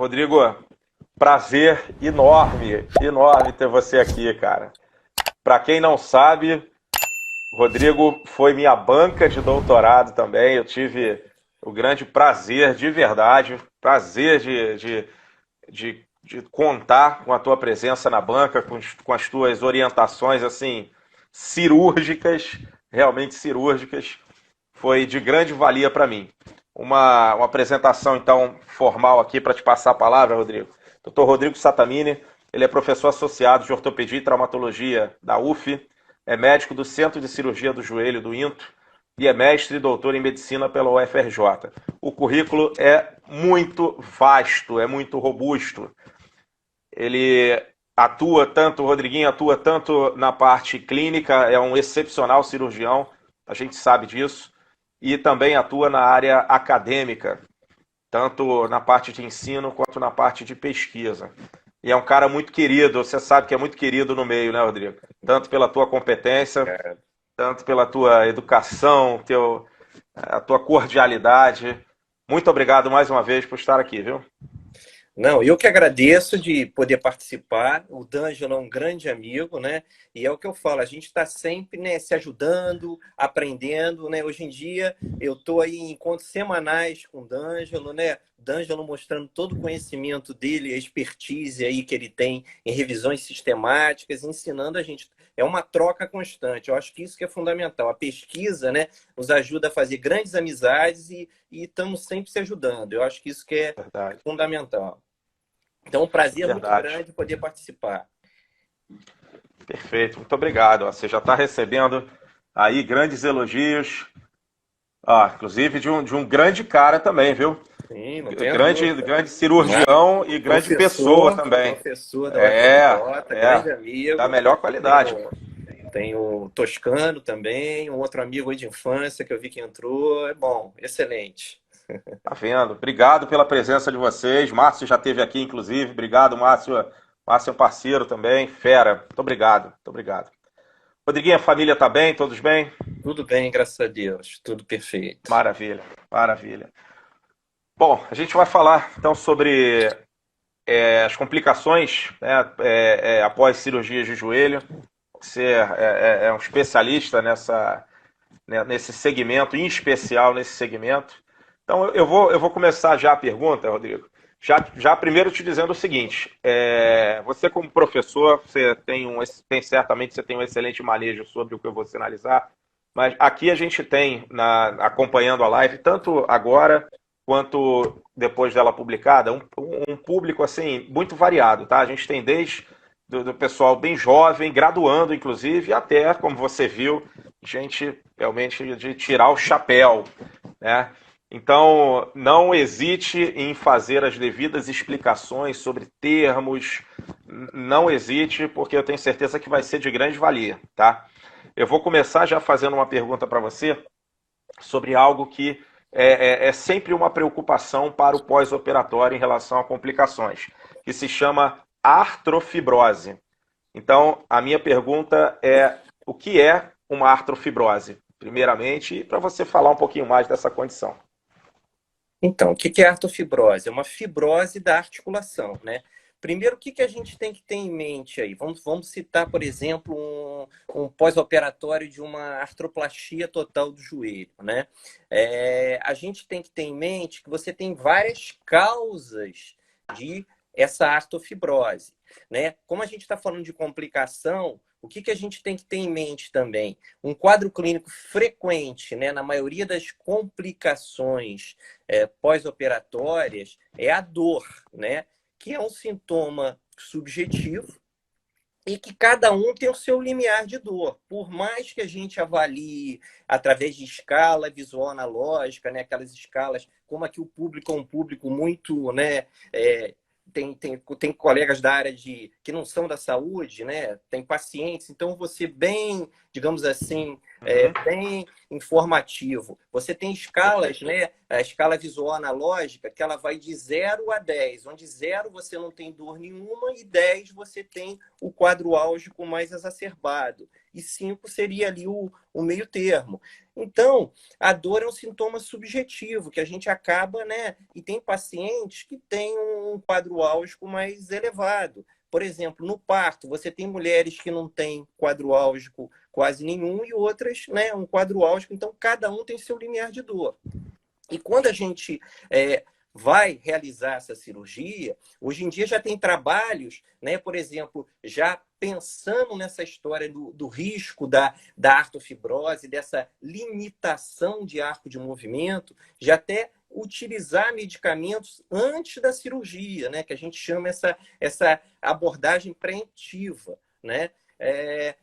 Rodrigo, prazer enorme, enorme ter você aqui, cara. Para quem não sabe, Rodrigo foi minha banca de doutorado também. Eu tive o grande prazer, de verdade, prazer de contar com a tua presença na banca, com as tuas orientações assim cirúrgicas, realmente cirúrgicas. Foi de grande valia para mim. Uma apresentação, então, formal aqui para te passar a palavra, Rodrigo. Dr. Rodrigo Satamini, ele é professor associado de ortopedia e traumatologia da UF, é médico do Centro de Cirurgia do Joelho do INTO e é mestre e doutor em medicina pela UFRJ. O currículo é muito vasto, é muito robusto. Ele atua tanto, o Rodriguinho atua tanto na parte clínica, é um excepcional cirurgião, a gente sabe disso, e também atua na área acadêmica, tanto na parte de ensino quanto na parte de pesquisa. E é um cara muito querido, você sabe que é muito querido no meio, né, Rodrigo? Tanto pela tua competência, tanto pela tua educação, a tua cordialidade. Muito obrigado mais uma vez por estar aqui, viu? Não, eu que agradeço de poder participar. O D'Angelo é um grande amigo, né? E é o que eu falo, a gente está sempre, né, se ajudando, aprendendo, né? Hoje em dia eu estou aí em encontros semanais com o D'Angelo, né? O D'Angelo mostrando todo o conhecimento dele, a expertise aí que ele tem em revisões sistemáticas, ensinando a gente. É uma troca constante. Eu acho que isso que é fundamental. A pesquisa, né, nos ajuda a fazer grandes amizades e estamos sempre se ajudando. Eu acho que isso que é Verdade, fundamental. Então, um prazer muito verdade. grande poder participar. Perfeito, muito obrigado. Você já está recebendo aí grandes elogios, inclusive de um grande cara também, viu? Sim, não tenha Grande, dúvida. grande cirurgião e grande pessoa também. Professor da É, UFRJ, é, grande da amigo. melhor qualidade, pô. Tem o Toscano também, um outro amigo aí de infância que eu vi que entrou. É bom, excelente. Tá vendo? Obrigado pela presença de vocês. Márcio já esteve aqui, inclusive. Obrigado, Márcio. Márcio é um parceiro também. Fera. Muito obrigado. Muito obrigado. Rodriguinho, a família tá bem? Todos bem? Tudo bem, graças a Deus. Tudo perfeito. Maravilha, maravilha. Bom, a gente vai falar então sobre as complicações, né, após cirurgias de joelho. Você é um especialista nesse segmento, em especial nesse segmento. Então eu vou começar já a pergunta, Rodrigo. Já primeiro te dizendo o seguinte: você como professor, você certamente você tem um excelente manejo sobre o que eu vou sinalizar, mas aqui a gente tem, acompanhando a live, tanto agora quanto depois dela publicada, um público assim muito variado, tá? A gente tem desde do pessoal bem jovem, graduando inclusive, até, como você viu, gente realmente de tirar o chapéu, né? Então, não hesite em fazer as devidas explicações sobre termos, não hesite, porque eu tenho certeza que vai ser de grande valia, tá? Eu vou começar já fazendo uma pergunta para você sobre algo que é sempre uma preocupação para o pós-operatório em relação a complicações, que se chama artrofibrose. Então, a minha pergunta é: o que é uma artrofibrose? Primeiramente, para você falar um pouquinho mais dessa condição. Então, o que é artrofibrose? É uma fibrose da articulação, né? Primeiro, o que a gente tem que ter em mente aí? Vamos citar, por exemplo, um pós-operatório de uma artroplastia total do joelho, né? A gente tem que ter em mente que você tem várias causas de essa artrofibrose, né? Como a gente está falando de complicação, o que a gente tem que ter em mente também? Um quadro clínico frequente, né, na maioria das complicações pós-operatórias, é a dor, né? Que é um sintoma subjetivo e que cada um tem o seu limiar de dor. Por mais que a gente avalie através de escala visual analógica, né, aquelas escalas, como aqui o público é um público muito, né, tem colegas da área que não são da saúde, né? Tem pacientes, então você bem, digamos assim, Uhum. bem informativo. Você tem escalas, né? A escala visual analógica, que ela vai de 0 a 10, onde 0 você não tem dor nenhuma e 10 você tem o quadro álgico mais exacerbado. E 5 seria ali o meio termo. Então, a dor é um sintoma subjetivo, que a gente acaba, né? E tem pacientes que têm um quadro álgico mais elevado. Por exemplo, no parto, você tem mulheres que não têm quadro álgico quase nenhum e outras, né, um quadro álgico. Então, cada um tem seu limiar de dor. E quando a gente vai realizar essa cirurgia, hoje em dia já tem trabalhos, né, por exemplo, já pensando nessa história do risco da artrofibrose, dessa limitação de arco de movimento, já até utilizar medicamentos antes da cirurgia, né, que a gente chama essa abordagem preventiva, né?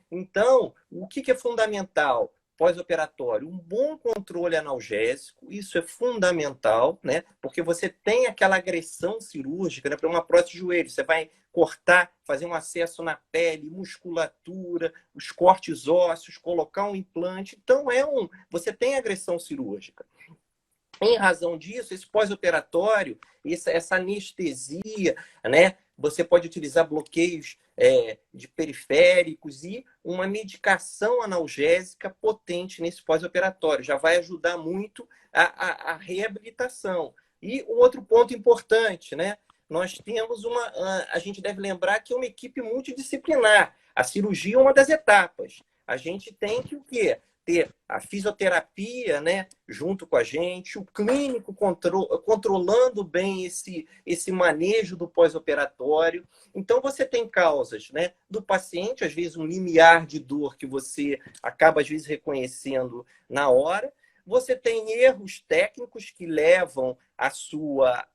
Então, o que é fundamental? Pós-operatório, um bom controle analgésico, isso é fundamental, né? Porque você tem aquela agressão cirúrgica, né? Para uma prótese de joelho, você vai cortar, fazer um acesso na pele, musculatura, os cortes ósseos, colocar um implante. Então, você tem agressão cirúrgica. Em razão disso, esse pós-operatório, essa anestesia, né? Você pode utilizar bloqueios de periféricos e uma medicação analgésica potente nesse pós-operatório. Já vai ajudar muito a reabilitação. E um outro ponto importante, né? Nós temos a gente deve lembrar que é uma equipe multidisciplinar. A cirurgia é uma das etapas. A gente tem que o quê? Ter a fisioterapia, né, junto com a gente, o clínico controlando bem esse manejo do pós-operatório. Então, você tem causas, né, do paciente, às vezes um limiar de dor que você acaba, às vezes, reconhecendo na hora. Você tem erros técnicos que levam a sua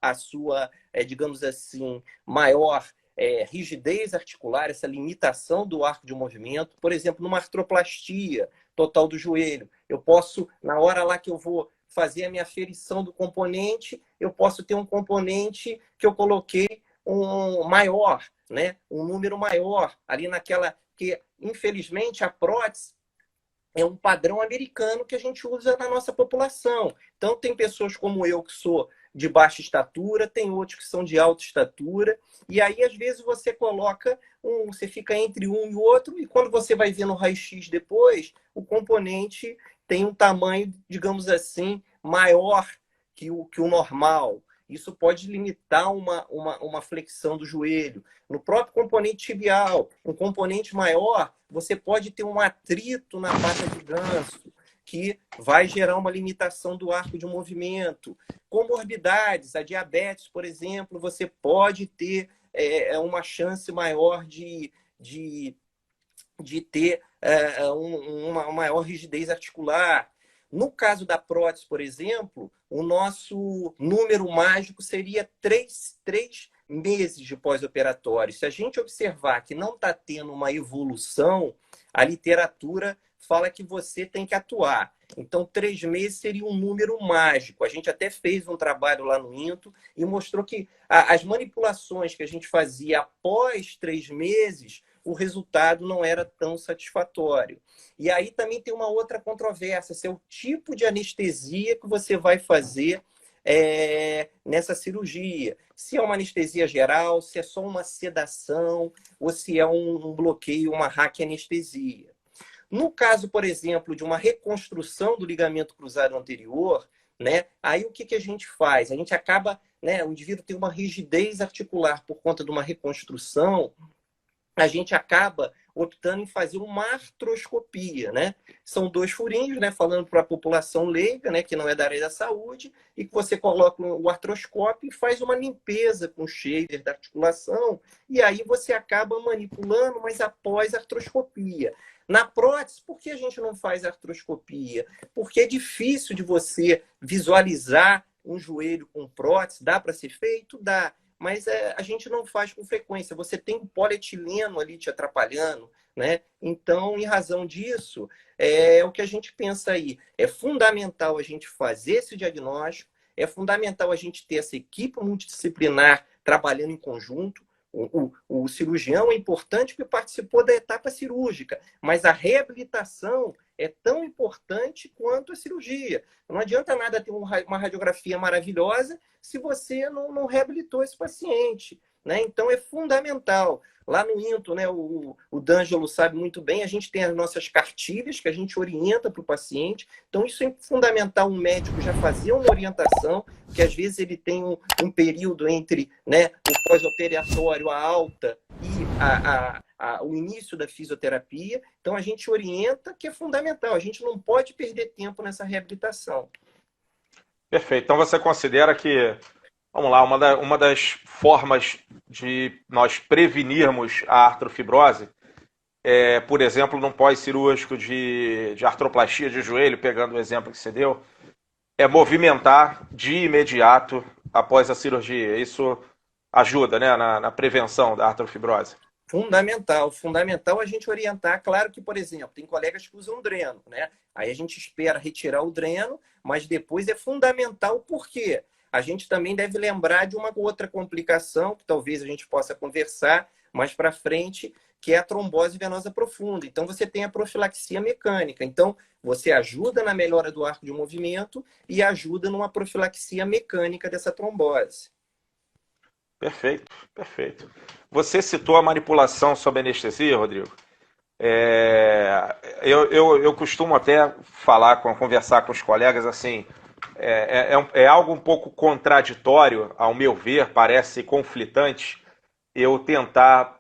digamos assim, maior rigidez articular, essa limitação do arco de movimento. Por exemplo, numa artroplastia total do joelho, eu posso, na hora lá que eu vou fazer a minha aferição do componente, eu posso ter um componente que eu coloquei um maior, né? Um número maior ali naquela, que infelizmente a prótese é um padrão americano que a gente usa na nossa população. Então, tem pessoas como eu, que sou de baixa estatura, tem outros que são de alta estatura, e aí, às vezes, você coloca você fica entre um e o outro, e quando você vai ver no raio-x depois, o componente tem um tamanho, digamos assim, maior que o normal. Isso pode limitar uma flexão do joelho. No próprio componente tibial, um componente maior, você pode ter um atrito na pata de ganso, que vai gerar uma limitação do arco de movimento. Comorbidades, a diabetes, por exemplo, você pode ter uma chance maior de ter uma maior rigidez articular. No caso da prótese, por exemplo, o nosso número mágico seria 3 meses de pós-operatório. Se a gente observar que não está tendo uma evolução, a literatura fala que você tem que atuar. Então, 3 meses seria um número mágico. A gente até fez um trabalho lá no INTO e mostrou que as manipulações que a gente fazia após 3 meses, o resultado não era tão satisfatório. E aí também tem uma outra controvérsia, se é o tipo de anestesia que você vai fazer nessa cirurgia. Se é uma anestesia geral, se é só uma sedação, ou se é um bloqueio, uma raquianestesia. No caso, por exemplo, de uma reconstrução do ligamento cruzado anterior, né, aí o que a gente faz? A gente acaba, né, o indivíduo tem uma rigidez articular por conta de uma reconstrução, a gente acaba optando em fazer uma artroscopia, né? São 2 furinhos, né? Falando para a população leiga, né? Que não é da área da saúde, e que você coloca o artroscópio e faz uma limpeza com o shaver da articulação, e aí você acaba manipulando, mas após a artroscopia. Na prótese, por que a gente não faz artroscopia? Porque é difícil de você visualizar um joelho com prótese. Dá para ser feito? Dá. Mas a gente não faz com frequência. Você tem um polietileno ali te atrapalhando, né? Então, em razão disso, o que a gente pensa aí. É fundamental a gente fazer esse diagnóstico, é fundamental a gente ter essa equipe multidisciplinar trabalhando em conjunto, O cirurgião é importante porque participou da etapa cirúrgica, mas a reabilitação é tão importante quanto a cirurgia. Não adianta nada ter uma radiografia maravilhosa se você não reabilitou esse paciente, né? Então é fundamental. Lá no INTO, né, o D'Angelo sabe muito bem, a gente tem as nossas cartilhas que a gente orienta para o paciente. Então, isso é fundamental um médico já fazer uma orientação, porque às vezes ele tem um período entre, né, o pós-operatório, a alta e o início da fisioterapia. Então, a gente orienta, que é fundamental. A gente não pode perder tempo nessa reabilitação. Perfeito. Então você considera que, vamos lá, uma das formas de nós prevenirmos a artrofibrose é, por exemplo, num pós-cirúrgico de artroplastia de joelho, pegando o exemplo que você deu, é movimentar de imediato após a cirurgia. Isso ajuda, né, na prevenção da artrofibrose. Fundamental, fundamental a gente orientar. Claro que, por exemplo, tem colegas que usam dreno, né? Aí a gente espera retirar o dreno, mas depois é fundamental porque a gente também deve lembrar de uma outra complicação, que talvez a gente possa conversar mais para frente, que é a trombose venosa profunda. Então, você tem a profilaxia mecânica. Então, você ajuda na melhora do arco de movimento e ajuda numa profilaxia mecânica dessa trombose. Perfeito, perfeito. Você citou a manipulação sob anestesia, Rodrigo. Eu costumo até conversar com os colegas assim, é algo um pouco contraditório, ao meu ver, parece conflitante, eu tentar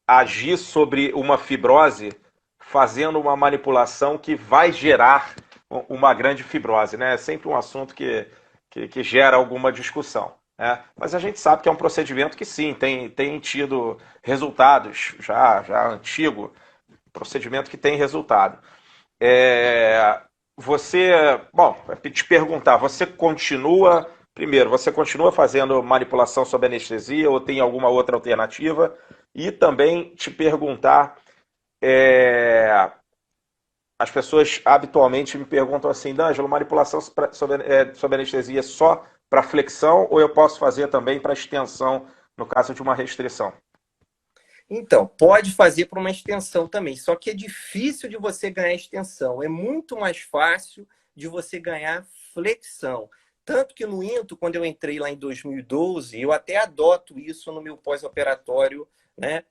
agir sobre uma fibrose fazendo uma manipulação que vai gerar uma grande fibrose, né? É sempre um assunto que gera alguma discussão. Né? Mas a gente sabe que é um procedimento que sim, tem tido resultados, já antigo, procedimento que tem resultado. Bom, te perguntar, você continua fazendo manipulação sob anestesia ou tem alguma outra alternativa? E também te perguntar, as pessoas habitualmente me perguntam assim, D'Angelo, manipulação sob anestesia só para flexão ou eu posso fazer também para extensão no caso de uma restrição? Então, pode fazer para uma extensão também, só que é difícil de você ganhar extensão. É muito mais fácil de você ganhar flexão. Tanto que no INTO, quando eu entrei lá em 2012, eu até adoto isso no meu pós-operatório, né,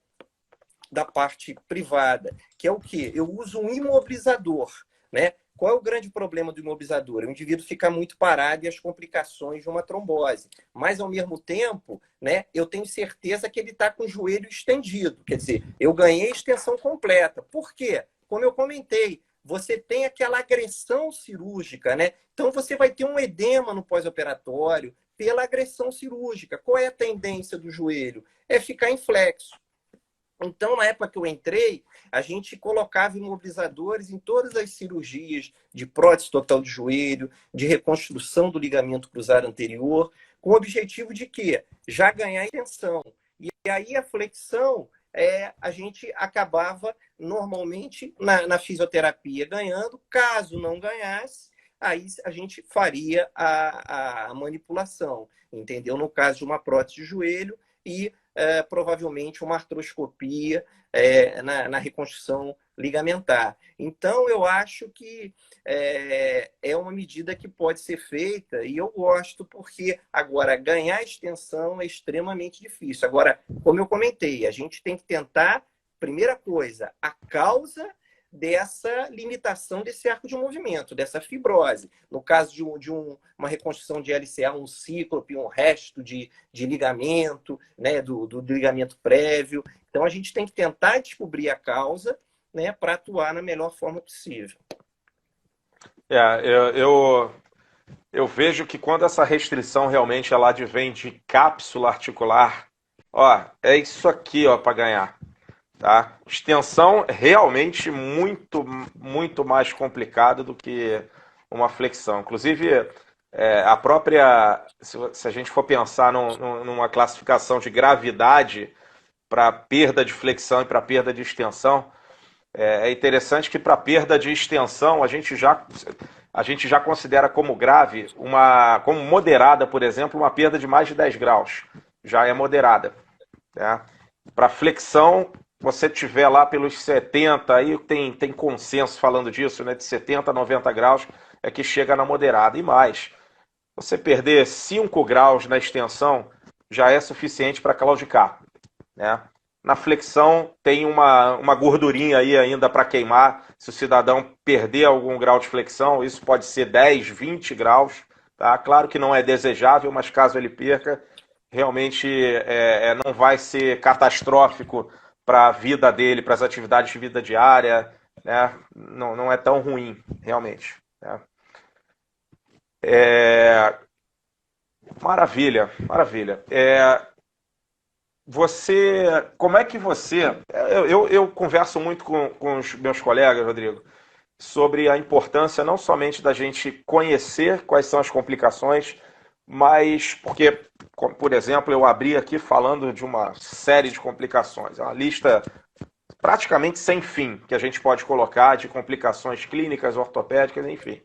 da parte privada, que é o quê? Eu uso um imobilizador, né? Qual é o grande problema do imobilizador? O indivíduo fica muito parado e as complicações de uma trombose. Mas, ao mesmo tempo, né, eu tenho certeza que ele está com o joelho estendido. Quer dizer, eu ganhei extensão completa. Por quê? Como eu comentei, você tem aquela agressão cirúrgica, né? Então, você vai ter um edema no pós-operatório pela agressão cirúrgica. Qual é a tendência do joelho? É ficar em flexo. Então, na época que eu entrei, a gente colocava imobilizadores em todas as cirurgias de prótese total de joelho, de reconstrução do ligamento cruzado anterior, com o objetivo de quê? Já ganhar extensão. E aí a flexão, a gente acabava normalmente na fisioterapia ganhando. Caso não ganhasse, aí a gente faria a manipulação, entendeu? No caso de uma prótese de joelho e provavelmente uma artroscopia na reconstrução ligamentar. Então, eu acho que é uma medida que pode ser feita e eu gosto porque, agora, ganhar extensão é extremamente difícil. Agora, como eu comentei, a gente tem que tentar, primeira coisa, a causa dessa limitação desse arco de movimento, dessa fibrose. No caso de uma reconstrução de LCA, um cíclope, um resto de ligamento, né, do ligamento prévio. Então, a gente tem que tentar descobrir a causa, né, para atuar na melhor forma possível. Eu vejo que quando essa restrição realmente ela advém de cápsula articular, ó, é isso aqui, ó, para ganhar. Tá? Extensão realmente muito, muito mais complicado do que uma flexão. Inclusive, a própria, se a gente for pensar numa classificação de gravidade para perda de flexão e para perda de extensão, é interessante que para perda de extensão a gente já considera como grave, como moderada, por exemplo, uma perda de mais de 10 graus. Já é moderada. Tá? Para flexão, você tiver lá pelos 70, aí tem consenso falando disso, né? De 70 a 90 graus é que chega na moderada. E mais, você perder 5 graus na extensão já é suficiente para claudicar, né? Na flexão tem uma gordurinha aí ainda para queimar. Se o cidadão perder algum grau de flexão, isso pode ser 10, 20 graus. Tá? Claro que não é desejável, mas caso ele perca, realmente não vai ser catastrófico para a vida dele, para as atividades de vida diária. Né? Não é tão ruim, realmente. Né? Maravilha, maravilha. Como é que você. Eu converso muito com os meus colegas, Rodrigo, sobre a importância não somente da gente conhecer quais são as complicações, mas porque, por exemplo, eu abri aqui falando de uma série de complicações, é uma lista praticamente sem fim que a gente pode colocar de complicações clínicas, ortopédicas, enfim.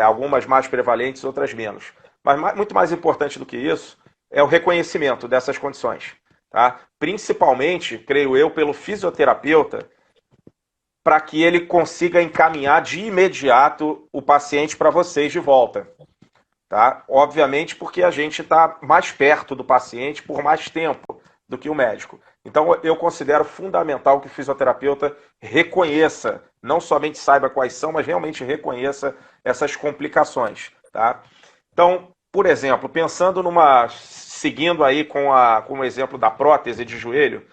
Algumas mais prevalentes, outras menos. Mas muito mais importante do que isso é o reconhecimento dessas condições. Tá? Principalmente, creio eu, pelo fisioterapeuta, para que ele consiga encaminhar de imediato o paciente para vocês de volta. Tá? Obviamente porque a gente está mais perto do paciente por mais tempo do que o médico. Então eu considero fundamental que o fisioterapeuta reconheça, não somente saiba quais são, mas realmente reconheça essas complicações. Tá? Então, por exemplo, seguindo aí com o exemplo da prótese de joelho,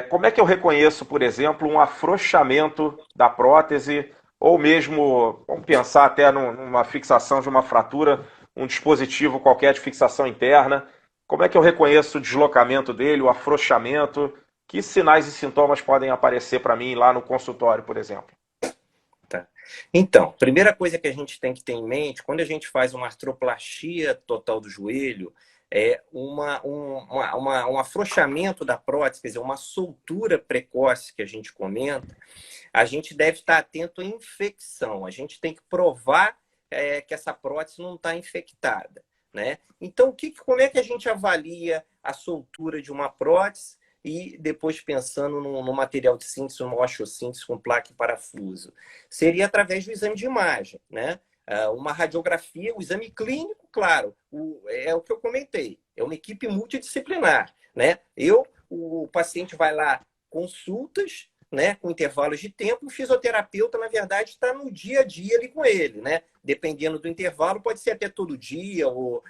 como é que eu reconheço, por exemplo, um afrouxamento da prótese, ou mesmo, vamos pensar até numa fixação de uma fratura, um dispositivo qualquer de fixação interna, como é que eu reconheço o deslocamento dele, o afrouxamento, que sinais e sintomas podem aparecer para mim lá no consultório, por exemplo? Tá. Então, primeira coisa que a gente tem que ter em mente, quando a gente faz uma artroplastia total do joelho, um afrouxamento da prótese, quer dizer, uma soltura precoce que a gente comenta, a gente deve estar atento à infecção. A gente tem que provar que essa prótese não está infectada. Né? Então, como é que a gente avalia a soltura de uma prótese e depois pensando no material de síntese, no osteossíntese com placa e parafuso? Seria através do exame de imagem, né? Uma radiografia, o exame clínico, claro, é o que eu comentei, é uma equipe multidisciplinar, né? O paciente vai lá, consultas, né, com intervalos de tempo, o fisioterapeuta, na verdade, está no dia a dia ali com ele, né? Dependendo do intervalo, pode ser até todo dia ou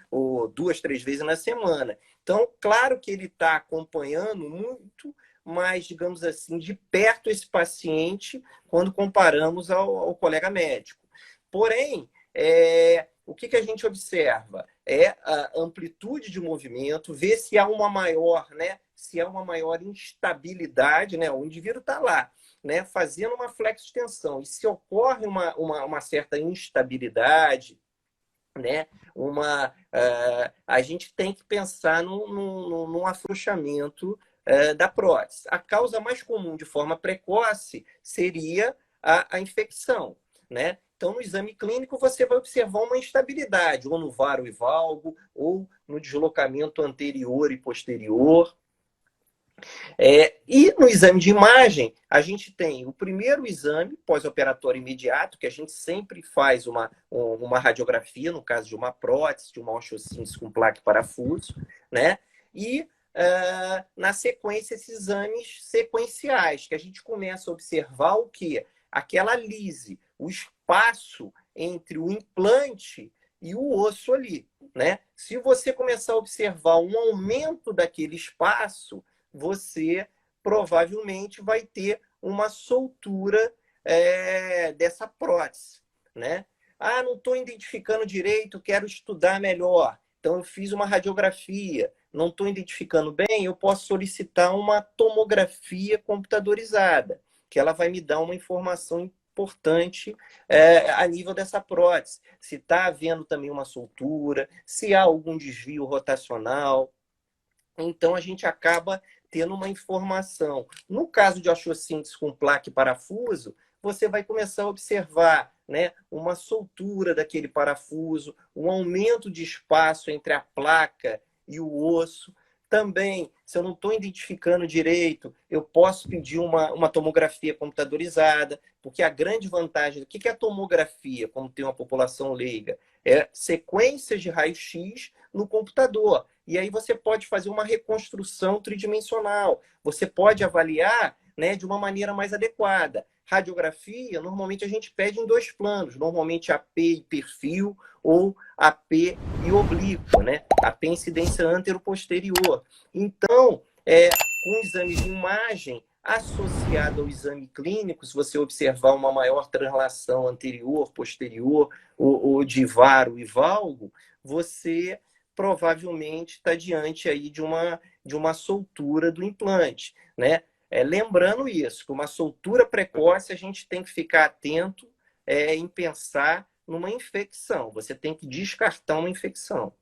2, 3 vezes na semana. Então, claro que ele está acompanhando muito mais, digamos assim, de perto esse paciente quando comparamos ao colega médico. Porém, o que a gente observa? É a amplitude de movimento, ver se há uma maior, né? Se há uma maior instabilidade, né? O indivíduo está lá, né? Fazendo uma flexo-extensão. E se ocorre uma certa instabilidade, né? A gente tem que pensar num afrouxamento da prótese. A causa mais comum de forma precoce seria a infecção, né? Então, no exame clínico, você vai observar uma instabilidade, ou no varo e valgo, ou no deslocamento anterior e posterior. E no exame de imagem, a gente tem o primeiro exame pós-operatório imediato, que a gente sempre faz uma radiografia, no caso de uma prótese, de uma osteossíntese com placa e parafuso, né? E, na sequência, esses exames sequenciais, que a gente começa a observar o quê? Aquela lise, o espaço entre o implante e o osso ali, né? Se você começar a observar um aumento daquele espaço, você provavelmente vai ter uma soltura dessa prótese, né? Ah, não estou identificando direito, quero estudar melhor. Então, eu fiz uma radiografia, não estou identificando bem, eu posso solicitar uma tomografia computadorizada, que ela vai me dar uma informação importante a nível dessa prótese. Se está havendo também uma soltura, se há algum desvio rotacional. Então, a gente acaba tendo uma informação. No caso de osteossíntese com placa e parafuso, você vai começar a observar, né, uma soltura daquele parafuso, um aumento de espaço entre a placa e o osso, Também, se eu não estou identificando direito, eu posso pedir uma tomografia computadorizada, porque a grande vantagem, o que é a tomografia, como tem uma população leiga? É sequências de raio-x no computador. E aí você pode fazer uma reconstrução tridimensional. Você pode avaliar, né, de uma maneira mais adequada. Radiografia, normalmente a gente pede em dois planos, normalmente AP e perfil ou AP e oblíquo, né? AP incidência antero-posterior. Então, com exame de imagem associado ao exame clínico, se você observar uma maior translação anterior, posterior, ou de varo e valgo, você provavelmente está diante aí de uma soltura do implante, né? Lembrando isso, que uma soltura precoce a gente tem que ficar atento em pensar numa infecção. Você tem que descartar uma infecção.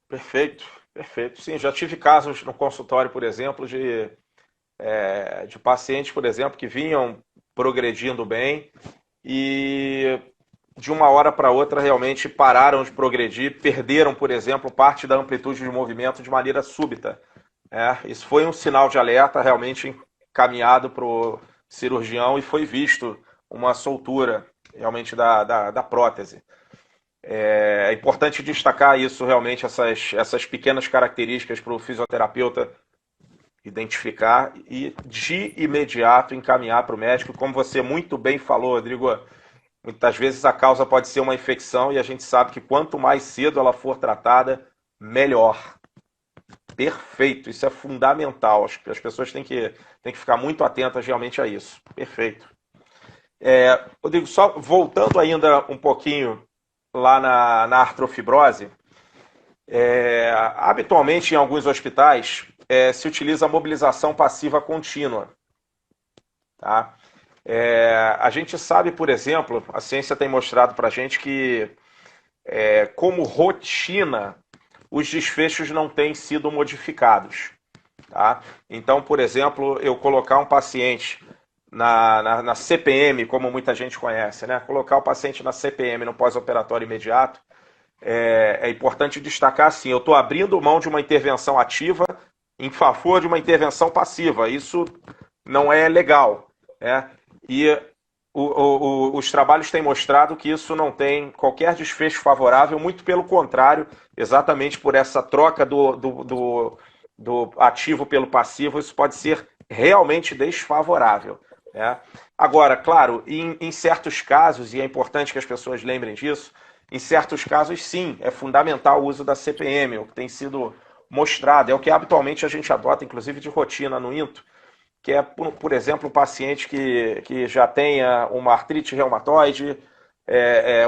Perfeito, perfeito. Sim, já tive casos no consultório, por exemplo, de pacientes, por exemplo, que vinham progredindo bem e de uma hora para outra realmente pararam de progredir, perderam, por exemplo, parte da amplitude de movimento de maneira súbita. Isso foi um sinal de alerta realmente encaminhado para o cirurgião e foi visto uma soltura realmente da prótese. É importante destacar isso realmente, essas pequenas características para o fisioterapeuta identificar e de imediato encaminhar para o médico. Como você muito bem falou, Rodrigo, muitas vezes a causa pode ser uma infecção e a gente sabe que quanto mais cedo ela for tratada, melhor. Perfeito, isso é fundamental. As pessoas têm que ficar muito atentas realmente a isso. Perfeito. Rodrigo, só voltando ainda um pouquinho lá na artrofibrose, habitualmente em alguns hospitais se utiliza a mobilização passiva contínua. Tá? A gente sabe, por exemplo, a ciência tem mostrado para a gente que, como rotina, os desfechos não têm sido modificados. Tá? Então, por exemplo, eu colocar um paciente na CPM, como muita gente conhece, né? Colocar o paciente na CPM no pós-operatório imediato, é importante destacar assim, eu estou abrindo mão de uma intervenção ativa em favor de uma intervenção passiva. Isso não é legal. Né? E os trabalhos têm mostrado que isso não tem qualquer desfecho favorável, muito pelo contrário, exatamente por essa troca do ativo pelo passivo, isso pode ser realmente desfavorável. Né? Agora, claro, em certos casos, e é importante que as pessoas lembrem disso, em certos casos, sim, é fundamental o uso da CPM, o que tem sido mostrado, é o que habitualmente a gente adota, inclusive de rotina no INTO, que é, por exemplo, um paciente que já tenha uma artrite reumatoide,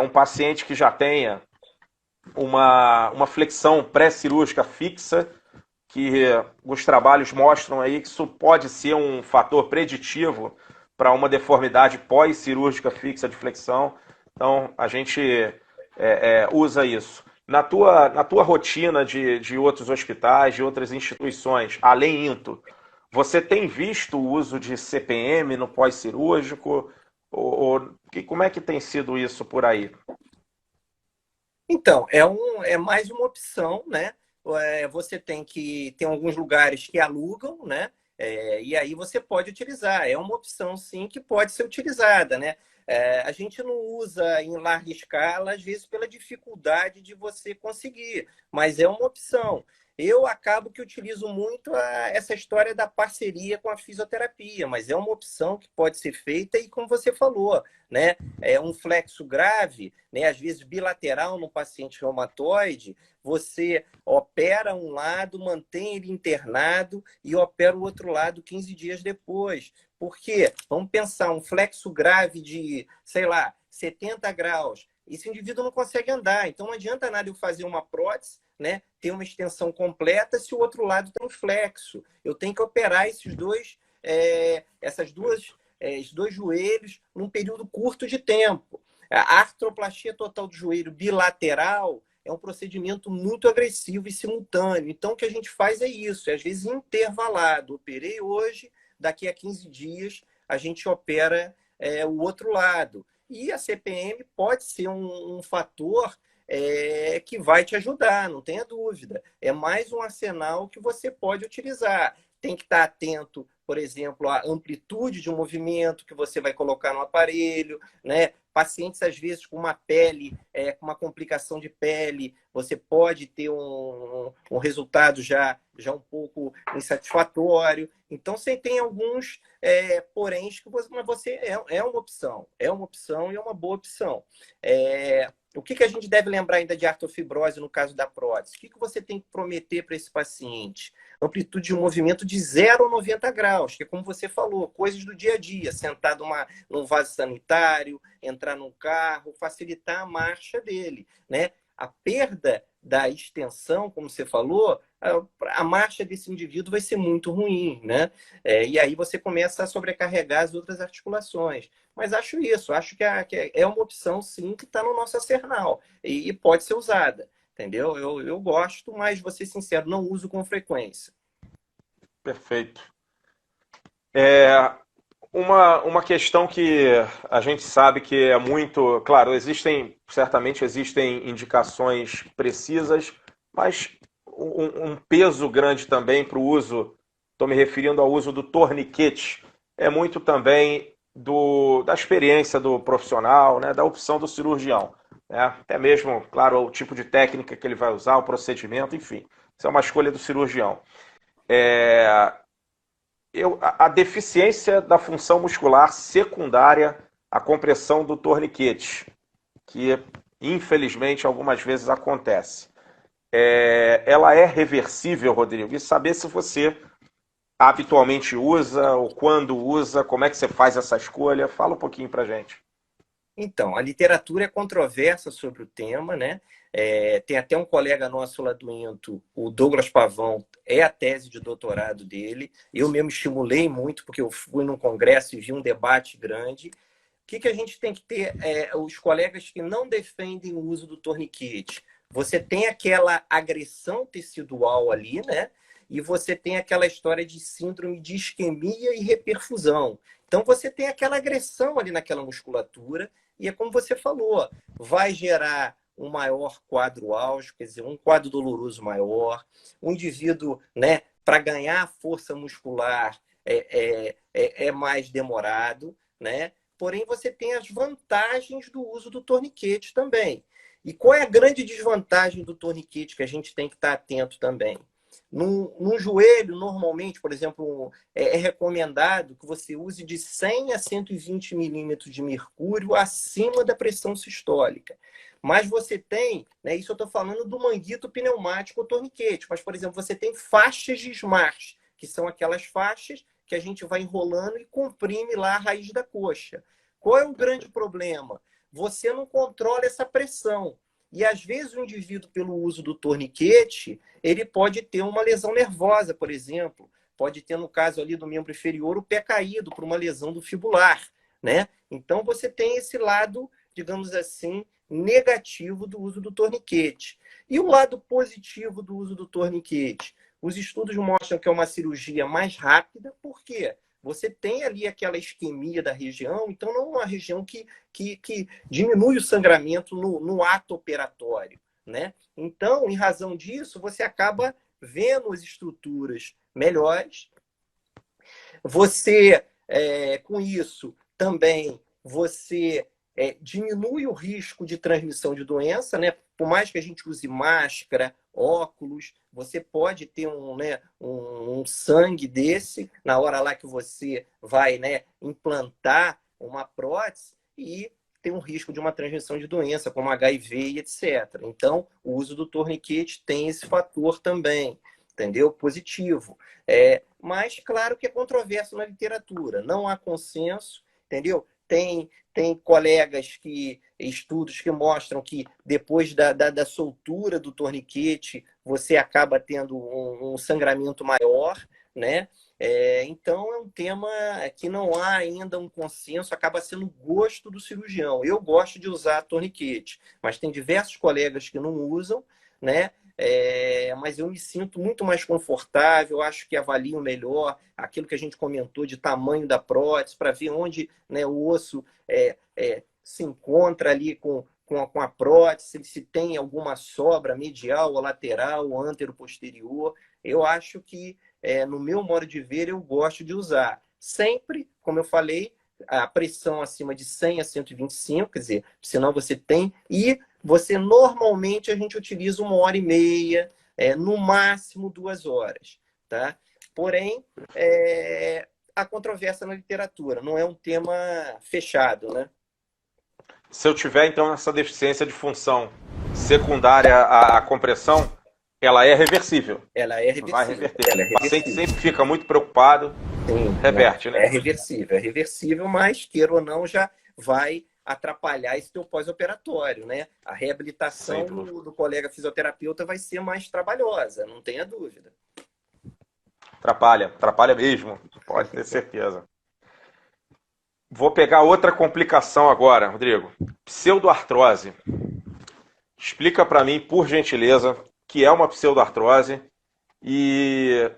um paciente que já tenha uma flexão pré-cirúrgica fixa, que os trabalhos mostram aí que isso pode ser um fator preditivo para uma deformidade pós-cirúrgica fixa de flexão. Então, a gente usa isso. Na tua rotina de outros hospitais, de outras instituições, além INTO, você tem visto o uso de CPM no pós-cirúrgico? Como é que tem sido isso por aí? Então, é mais uma opção, né? Você tem alguns lugares que alugam, né? E aí você pode utilizar. É uma opção, sim, que pode ser utilizada, né? A gente não usa em larga escala, às vezes pela dificuldade de você conseguir, mas é uma opção. Eu acabo que utilizo muito essa história da parceria com a fisioterapia, mas é uma opção que pode ser feita e como você falou, né? É um flexo grave, né? Às vezes bilateral no paciente reumatoide, você opera um lado, mantém ele internado e opera o outro lado 15 dias depois. Por quê? Vamos pensar, um flexo grave de, sei lá, 70 graus. Esse indivíduo não consegue andar, então não adianta nada eu fazer uma prótese, né, ter uma extensão completa se o outro lado tem um flexo. Eu tenho que operar esses dois joelhos num período curto de tempo. A artroplastia total do joelho bilateral é um procedimento muito agressivo e simultâneo. Então, o que a gente faz é isso, às vezes intervalado. Operei hoje, daqui a 15 dias a gente opera o outro lado. E a CPM pode ser um fator que vai te ajudar, não tenha dúvida. É mais um arsenal que você pode utilizar. Tem que estar atento, por exemplo, à amplitude de um movimento que você vai colocar no aparelho, né? Pacientes, às vezes, com uma pele, com uma complicação de pele, você pode ter um resultado já um pouco insatisfatório. Então, você tem alguns poréns que você é uma opção e é uma boa opção. O que a gente deve lembrar ainda de artrofibrose no caso da prótese? O que você tem que prometer para esse paciente? Amplitude de movimento de 0 a 90 graus, que é como você falou, coisas do dia a dia, sentar num vaso sanitário, entrar num carro, facilitar a marcha dele, né? A perda da extensão, como você falou, a marcha desse indivíduo vai ser muito ruim, né? E aí você começa a sobrecarregar as outras articulações. Mas acho que é uma opção, sim, que está no nosso arsenal e pode ser usada. Entendeu? Eu gosto, mas vou ser sincero, não uso com frequência. Perfeito. É, uma questão que a gente sabe que é muito. Claro, certamente existem indicações precisas, mas um peso grande também para o uso, estou me referindo ao uso do torniquete, é muito também da experiência do profissional, né, da opção do cirurgião. Né? Até mesmo, claro, o tipo de técnica que ele vai usar, o procedimento, enfim. Isso é uma escolha do cirurgião. É, a deficiência da função muscular secundária à compressão do torniquete, que infelizmente algumas vezes acontece. Ela é reversível, Rodrigo? E saber se você habitualmente usa ou quando usa, como é que você faz essa escolha? Fala um pouquinho pra gente. Então, a literatura é controversa sobre o tema, né? Tem até um colega nosso lá do INTO, o Douglas Pavão, é a tese de doutorado dele. Eu mesmo estimulei muito, porque eu fui num congresso e vi um debate grande. O que a gente tem que ter? Os colegas que não defendem o uso do torniquete. Você tem aquela agressão tecidual ali, né? E você tem aquela história de síndrome de isquemia e reperfusão. Então, você tem aquela agressão ali naquela musculatura, e é como você falou, vai gerar um maior quadro álgico, quer dizer, um quadro doloroso maior, um indivíduo, né, para ganhar força muscular é mais demorado, né? Porém, você tem as vantagens do uso do torniquete também. E qual é a grande desvantagem do torniquete que a gente tem que estar atento também? Num joelho, normalmente, por exemplo, é recomendado que você use de 100 a 120 milímetros de mercúrio acima da pressão sistólica. Mas você tem, né, isso eu estou falando do manguito pneumático ou torniquete, mas, por exemplo, você tem faixas de Smart, que são aquelas faixas que a gente vai enrolando e comprime lá a raiz da coxa. Qual é o grande problema? Você não controla essa pressão. E, às vezes, o indivíduo, pelo uso do torniquete, ele pode ter uma lesão nervosa, por exemplo. Pode ter, no caso ali do membro inferior, o pé caído por uma lesão do fibular, né? Então, você tem esse lado, digamos assim, negativo do uso do torniquete. E o lado positivo do uso do torniquete? Os estudos mostram que é uma cirurgia mais rápida, por quê? Você tem ali aquela isquemia da região, então não é uma região que diminui o sangramento no ato operatório, né? Então, em razão disso, você acaba vendo as estruturas melhores. Você, com isso, também você diminui o risco de transmissão de doença, né? Por mais que a gente use máscara, óculos, você pode ter um sangue desse na hora lá que você vai, né, implantar uma prótese e tem um risco de uma transmissão de doença, como HIV e etc. Então, o uso do torniquete tem esse fator também, entendeu? Positivo. Mas, claro que é controverso na literatura, não há consenso, entendeu? Tem colegas estudos que mostram que depois da soltura do torniquete, você acaba tendo um sangramento maior, né? Então, é um tema que não há ainda um consenso, acaba sendo o gosto do cirurgião. Eu gosto de usar torniquete, mas tem diversos colegas que não usam, né? Mas eu me sinto muito mais confortável, acho que avalio melhor aquilo que a gente comentou de tamanho da prótese, para ver onde, né, o osso se encontra ali com com a prótese, se tem alguma sobra medial ou lateral ou antero-posterior. Eu acho que, no meu modo de ver, eu gosto de usar. Sempre, como eu falei, a pressão acima de 100 a 125, quer dizer, senão você tem, e você normalmente a gente utiliza 1h30, no máximo 2 horas, tá? Porém, há controvérsia na literatura, não é um tema fechado, né? Se eu tiver, então, essa deficiência de função secundária à compressão, ela é reversível. Ela é Vai reversível, reverter. ela é O paciente reversível. sempre fica muito preocupado, Sim, não, reverte, né? é reversível, mas, queira ou não, já vai atrapalhar esse teu pós-operatório, né? A Sem reabilitação dúvida. do colega fisioterapeuta vai ser mais trabalhosa, não tenha dúvida. Atrapalha, atrapalha mesmo, pode ter certeza. Vou pegar outra complicação agora, Rodrigo. Pseudoartrose. Explica para mim, por gentileza, o que é uma pseudoartrose e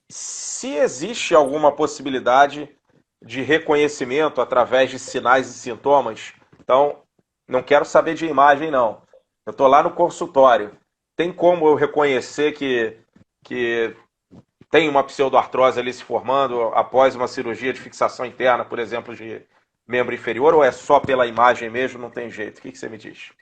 se existe alguma possibilidade de reconhecimento através de sinais e sintomas. Então, não quero saber de imagem, não. Eu estou lá no consultório. Tem como eu reconhecer que tem uma pseudoartrose ali se formando após uma cirurgia de fixação interna, por exemplo, de membro inferior, ou é só pela imagem mesmo, não tem jeito? O que você me diz?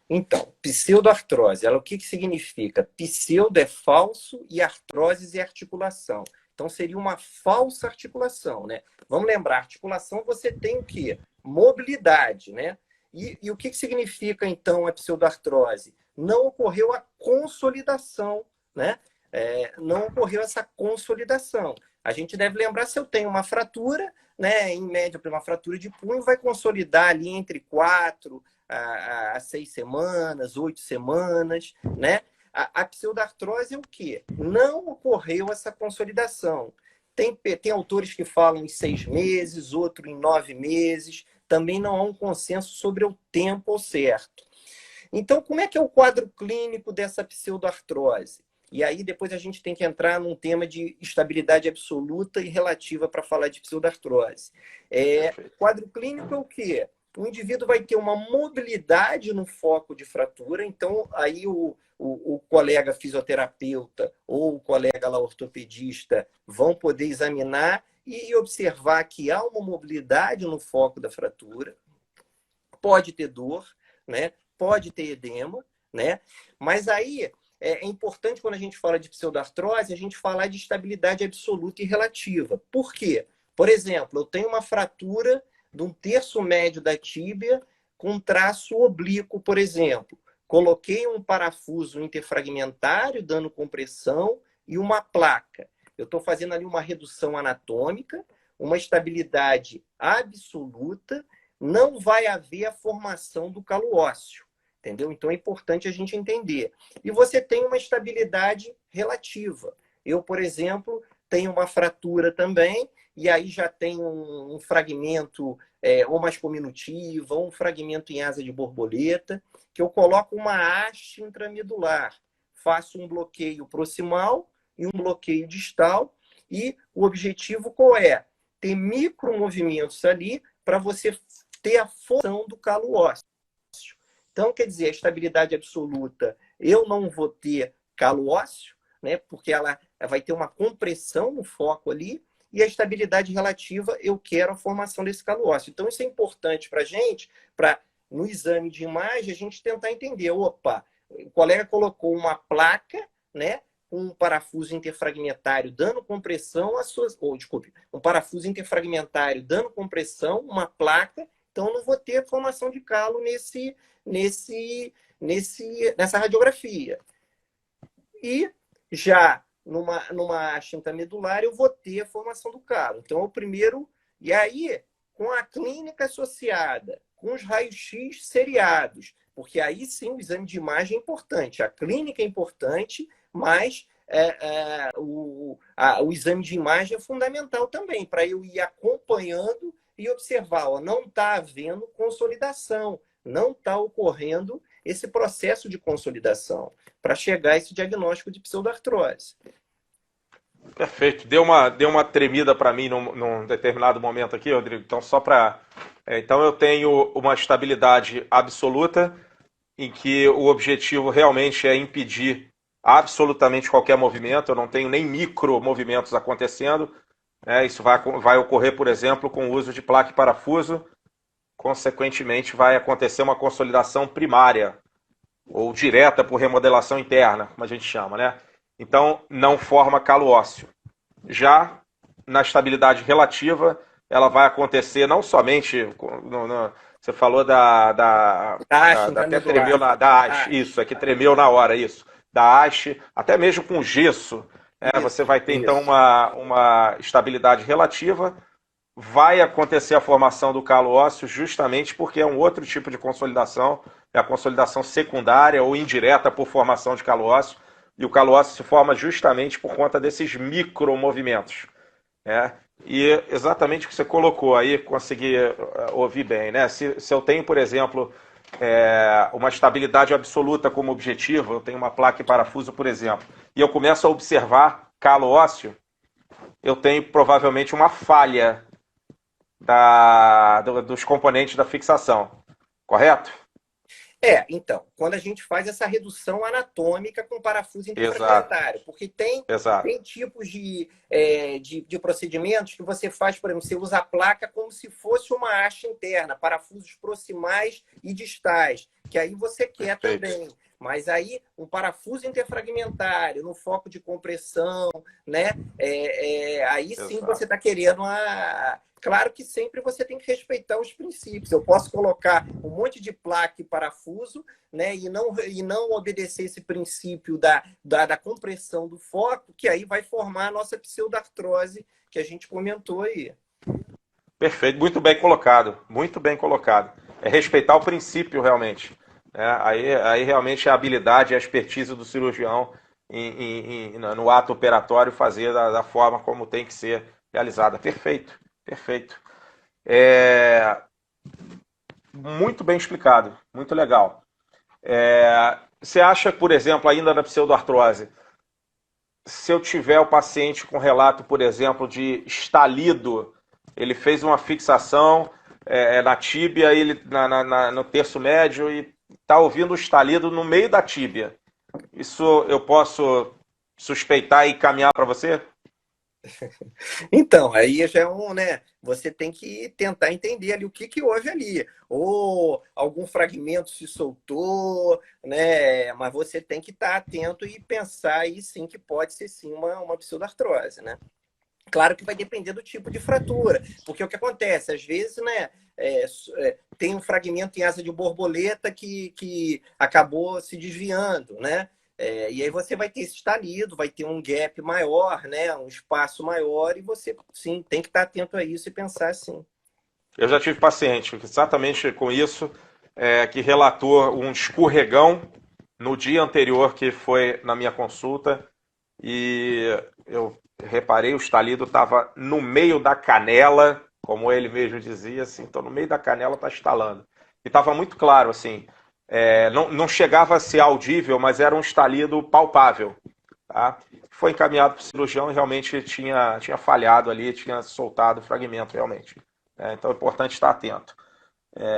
Então, pseudoartrose, ela o que significa? Pseudo é falso e artrose é articulação. Então, seria uma falsa articulação, né? Vamos lembrar, articulação você tem o quê? Mobilidade, né? E o que significa, então, a pseudoartrose? Não ocorreu a consolidação, né? Não ocorreu essa consolidação. A gente deve lembrar, se eu tenho uma fratura, né? Em média, para uma fratura de punho, vai consolidar ali entre 4 a 6 semanas, 8 semanas, né? A pseudartrose é o quê? Não ocorreu essa consolidação. Tem autores que falam em 6 meses, outro em 9 meses. Também não há um consenso sobre o tempo certo. Então, como é que é o quadro clínico dessa pseudoartrose? E aí depois a gente tem que entrar num tema de estabilidade absoluta e relativa para falar de pseudoartrose. Quadro clínico é o quê? O indivíduo vai ter uma mobilidade no foco de fratura, então aí o colega fisioterapeuta ou o colega lá ortopedista vão poder examinar e observar que há uma mobilidade no foco da fratura, pode ter dor, né? Pode ter edema, né? Mas aí é importante, quando a gente fala de pseudoartrose, a gente falar de estabilidade absoluta e relativa. Por quê? Por exemplo, eu tenho uma fratura de um terço médio da tíbia com traço oblíquo, por exemplo. Coloquei um parafuso interfragmentário, dando compressão, e uma placa. Eu estou fazendo ali uma redução anatômica, uma estabilidade absoluta, não vai haver a formação do calo ósseo, entendeu? Então é importante a gente entender. E você tem uma estabilidade relativa. Eu, por exemplo, tenho uma fratura também, e aí já tem um fragmento ou mais cominutivo, ou um fragmento em asa de borboleta, que eu coloco uma haste intramedular, faço um bloqueio proximal e um bloqueio distal, e o objetivo qual é? Ter micromovimentos ali para você ter a formação do calo ósseo. Então, quer dizer, a estabilidade absoluta, eu não vou ter calo ósseo, né, porque ela vai ter uma compressão no foco ali, e a estabilidade relativa, eu quero a formação desse calo ósseo. Então, isso é importante para a gente, para no exame de imagem, a gente tentar entender, opa, o colega colocou uma placa, né, um parafuso interfragmentário dando compressão, um parafuso interfragmentário dando compressão, uma placa, então eu não vou ter formação de calo nessa radiografia. E já numa haste intramedular eu vou ter a formação do calo. Então, é o primeiro. E aí, com a clínica associada, com os raios-x seriados, porque aí sim o exame de imagem é importante. A clínica é importante, mas o exame de imagem é fundamental também, para eu ir acompanhando e observar, ó, não está havendo consolidação, não está ocorrendo esse processo de consolidação para chegar a esse diagnóstico de pseudoartrose. Perfeito. Deu uma tremida para mim num determinado momento aqui, Rodrigo. Então, então eu tenho uma estabilidade absoluta em que o objetivo realmente é impedir absolutamente qualquer movimento. Eu não tenho nem micro movimentos acontecendo. Isso vai ocorrer, por exemplo, com o uso de placa e parafuso. Consequentemente, vai acontecer uma consolidação primária ou direta por remodelação interna, como a gente chama, né? Então, não forma calo ósseo. Já na estabilidade relativa, ela vai acontecer não somente. Você falou Haste até tremeu intramedular. da haste, Haste. isso, é que tremeu na hora, isso. Da haste, até mesmo com gesso, você Isso, vai ter então isso. uma estabilidade relativa. Vai acontecer a formação do calo ósseo justamente porque é um outro tipo de consolidação, é a consolidação secundária ou indireta por formação de calo ósseo, e o calo ósseo se forma justamente por conta desses micromovimentos. Né? E exatamente o que você colocou aí, consegui ouvir bem. Né? Se eu tenho, por exemplo, uma estabilidade absoluta como objetivo, eu tenho uma placa e parafuso, por exemplo, e eu começo a observar calo ósseo, eu tenho provavelmente uma falha dos componentes da fixação, correto? Então, quando a gente faz essa redução anatômica com parafuso Exato, interfragmentário, porque tem exato. tipos de procedimentos que você faz, por exemplo, você usa a placa como se fosse uma haste interna, parafusos proximais e distais, que aí você quer Perfeito. também. Mas aí, um parafuso interfragmentário, no foco de compressão, né? Aí sim você Exato. está querendo Claro que sempre você tem que respeitar os princípios. Eu posso colocar um monte de placa e parafuso, né, e não obedecer esse princípio da compressão do foco, que aí vai formar a nossa pseudartrose que a gente comentou aí. Perfeito, muito bem colocado, muito bem colocado. É respeitar o princípio realmente. Aí realmente a habilidade e a expertise do cirurgião no ato operatório fazer da forma como tem que ser realizada. Perfeito, perfeito. É, muito bem explicado, muito legal. Você acha, por exemplo, ainda na pseudoartrose, se eu tiver o paciente com relato, por exemplo, de estalido, ele fez uma fixação na tíbia, no terço médio e está ouvindo o estalido no meio da tíbia. Isso eu posso suspeitar e caminhar para você? Então, aí já é né? Você tem que tentar entender ali o que houve ali. Ou algum fragmento se soltou, né? Mas você tem que estar atento e pensar aí sim que pode ser sim uma pseudartrose, né? Claro que vai depender do tipo de fratura, porque o que acontece, às vezes, né, tem um fragmento em asa de borboleta que acabou se desviando, né? E aí você vai ter esse estalido, vai ter um gap maior, né, um espaço maior, e você, sim, tem que estar atento a isso e pensar assim. Eu já tive paciente exatamente com isso, que relatou um escorregão no dia anterior que foi na minha consulta e eu reparei, o estalido estava no meio da canela, como ele mesmo dizia, assim, então no meio da canela está estalando. E estava muito claro, assim, não chegava a ser audível, mas era um estalido palpável. Tá? Foi encaminhado para o cirurgião e realmente tinha falhado ali, tinha soltado o fragmento realmente. Então é importante estar atento.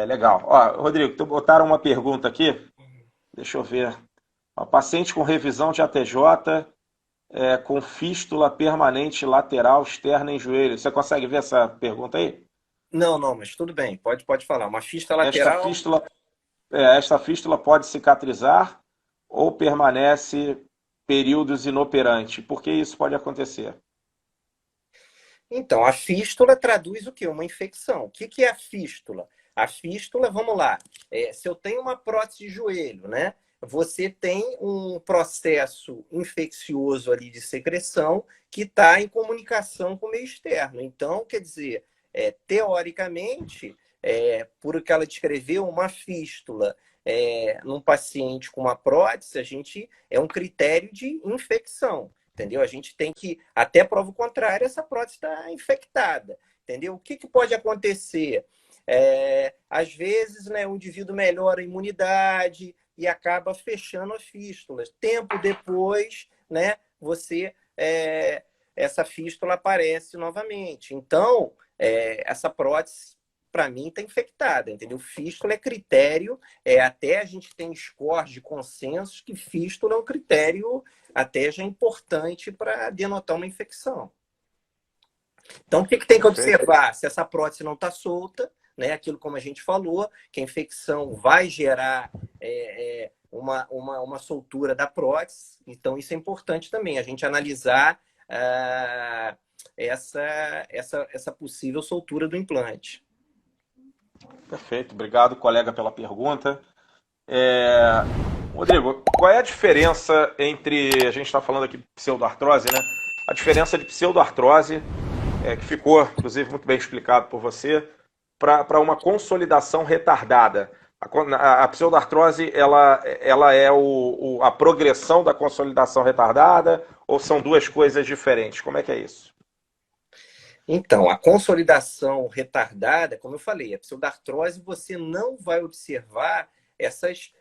Legal. Ó, Rodrigo, tu botaram uma pergunta aqui, deixa eu ver. Ó, paciente com revisão de ATJ com fístula permanente lateral externa em joelho. Você consegue ver essa pergunta aí? Não, não, mas tudo bem, pode falar. Uma fista Esta lateral. fístula, esta fístula pode cicatrizar ou permanece períodos inoperante. Por que isso pode acontecer? Então, a fístula traduz o quê? Uma infecção. O que é a fístula? A fístula, vamos lá, se eu tenho uma prótese de joelho, né? Você tem um processo infeccioso ali de secreção que está em comunicação com o meio externo. Então, quer dizer, teoricamente, por que ela descreveu uma fístula num paciente com uma prótese, a gente é um critério de infecção. Entendeu? A gente tem que, até prova o contrário, essa prótese está infectada. Entendeu? O que pode acontecer? Às vezes, né, o indivíduo melhora a imunidade e acaba fechando as fístulas. Tempo depois, né, você essa fístula aparece novamente. Então, essa prótese, para mim, está infectada, entendeu? Fístula é critério, até a gente tem scores de consenso que fístula é um critério até já importante para denotar uma infecção. Então, o que tem que observar? Se essa prótese não está solta, né? Aquilo como a gente falou, que a infecção vai gerar uma soltura da prótese. Então, isso é importante também, a gente analisar essa possível soltura do implante. Perfeito, obrigado, colega, pela pergunta. Rodrigo, qual é a diferença entre, a gente está falando aqui de pseudoartrose, né? A diferença de pseudoartrose, que ficou, inclusive, muito bem explicado por você, para uma consolidação retardada. A pseudoartrose, ela é a progressão da consolidação retardada ou são duas coisas diferentes? Como é que é isso? Então, a consolidação retardada, como eu falei, a pseudartrose, você não vai observar essas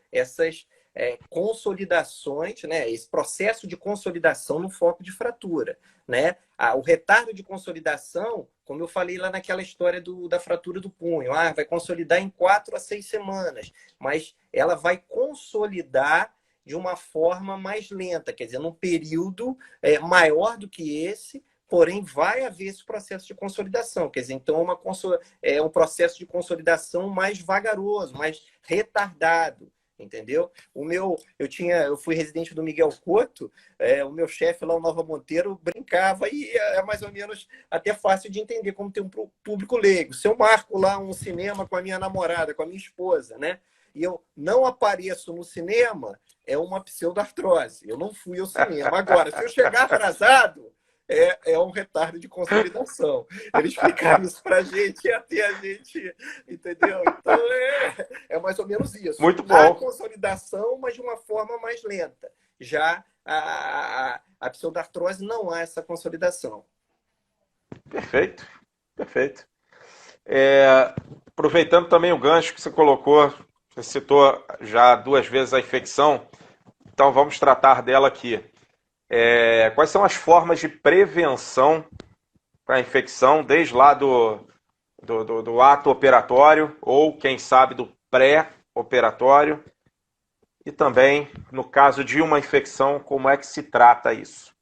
consolidações, né? Esse processo de consolidação no foco de fratura, né? O retardo de consolidação, como eu falei lá naquela história da fratura do punho, vai consolidar em 4 a 6 semanas, mas ela vai consolidar de uma forma mais lenta, quer dizer, num período maior do que esse, porém vai haver esse processo de consolidação, quer dizer, então é um processo de consolidação mais vagaroso, mais retardado, entendeu? Eu fui residente do Miguel Couto, o meu chefe lá, o Nova Monteiro, brincava e é mais ou menos até fácil de entender como tem um público leigo. Se eu marco lá um cinema com a minha namorada, com a minha esposa, né? E eu não apareço no cinema, é uma pseudartrose. Eu não fui ao cinema. Agora, se eu chegar atrasado, é um retardo de consolidação. Eles explicaram isso pra gente e até a gente, entendeu? Então é mais ou menos isso. Muito bom. Há consolidação, mas de uma forma mais lenta. Já a pseudartrose não há essa consolidação. Perfeito, perfeito. Aproveitando também o gancho que você colocou, você citou já 2 vezes a infecção, então vamos tratar dela aqui. Quais são as formas de prevenção para a infecção, desde lá do ato operatório, ou quem sabe do pré-operatório, e também, no caso de uma infecção, como é que se trata isso?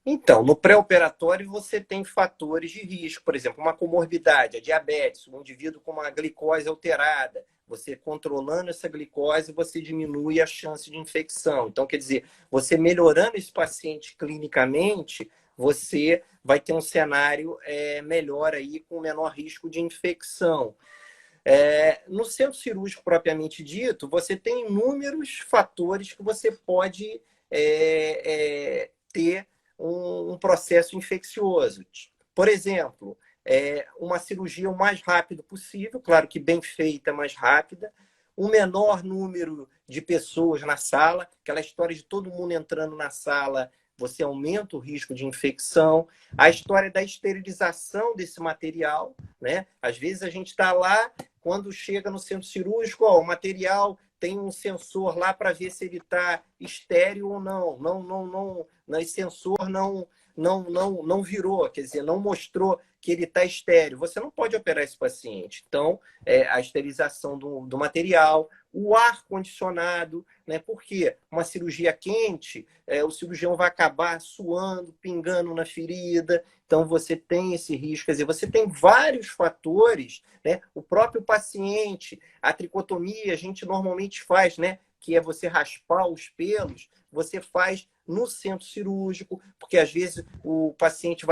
Então, no pré-operatório você tem fatores de risco, por exemplo, uma comorbidade, a diabetes, um indivíduo com uma glicose alterada. Você controlando essa glicose, você diminui a chance de infecção. Então, quer dizer, você melhorando esse paciente clinicamente, você vai ter um cenário melhor aí, com menor risco de infecção. No centro cirúrgico propriamente dito, você tem inúmeros fatores que você pode ter um processo infeccioso. Por exemplo, uma cirurgia o mais rápido possível, claro que bem feita, mais rápida, um menor número de pessoas na sala, aquela história de todo mundo entrando na sala, você aumenta o risco de infecção, a história da esterilização desse material, né? Às vezes a gente está lá, quando chega no centro cirúrgico, o material tem um sensor lá para ver se ele está estéril ou não. Esse sensor não virou, quer dizer, não mostrou que ele está estéril. Você não pode operar esse paciente. Então, a esterilização do material, o ar-condicionado, né? Porque uma cirurgia quente, o cirurgião vai acabar suando, pingando na ferida. Então, você tem esse risco. Quer dizer, você tem vários fatores, né? O próprio paciente, a tricotomia, a gente normalmente faz, né? Que é você raspar os pelos, você faz no centro cirúrgico, porque às vezes o paciente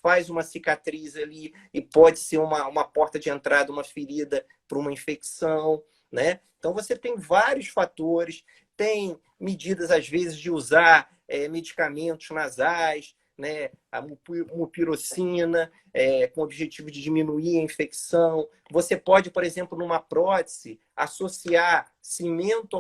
faz uma cicatriz ali e pode ser uma porta de entrada, uma ferida para uma infecção, né? Então você tem vários fatores, tem medidas às vezes de usar medicamentos nasais, né? A mupirocina, com o objetivo de diminuir a infecção. Você pode, por exemplo, numa prótese, associar cimento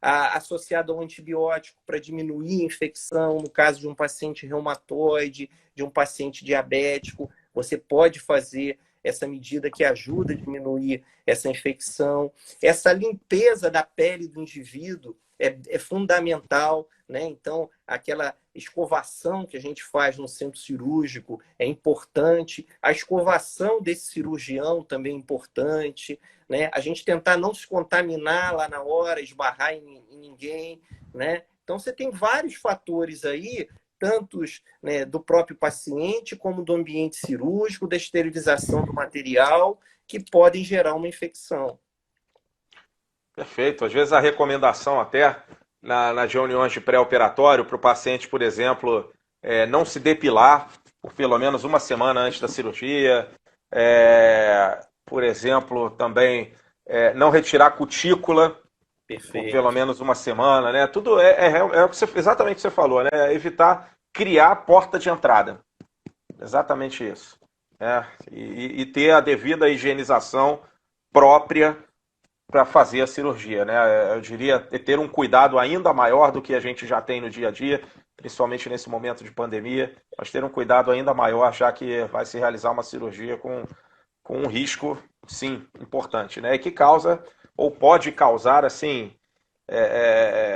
associado ao antibiótico para diminuir a infecção, no caso de um paciente reumatoide, de um paciente diabético. Você pode fazer essa medida que ajuda a diminuir essa infecção. Essa limpeza da pele do indivíduo é fundamental, né? Então, aquela escovação que a gente faz no centro cirúrgico é importante. A escovação desse cirurgião também é importante, né? A gente tentar não se contaminar lá na hora, esbarrar em ninguém, né? Então, você tem vários fatores aí, tantos, né, do próprio paciente, como do ambiente cirúrgico, da esterilização do material, que podem gerar uma infecção. Perfeito. Às vezes a recomendação até nas reuniões de pré-operatório para o paciente, por exemplo, não se depilar por pelo menos uma semana antes da cirurgia. Por exemplo, também não retirar cutícula por pelo Perfeito. menos uma semana, né? Tudo exatamente o que você falou, né? Evitar criar porta de entrada. Exatamente isso. Né? E ter a devida higienização própria para fazer a cirurgia, né? Eu diria ter um cuidado ainda maior do que a gente já tem no dia a dia, principalmente nesse momento de pandemia, mas ter um cuidado ainda maior, já que vai se realizar uma cirurgia com um risco, sim, importante, né? E que causa, ou pode causar, assim,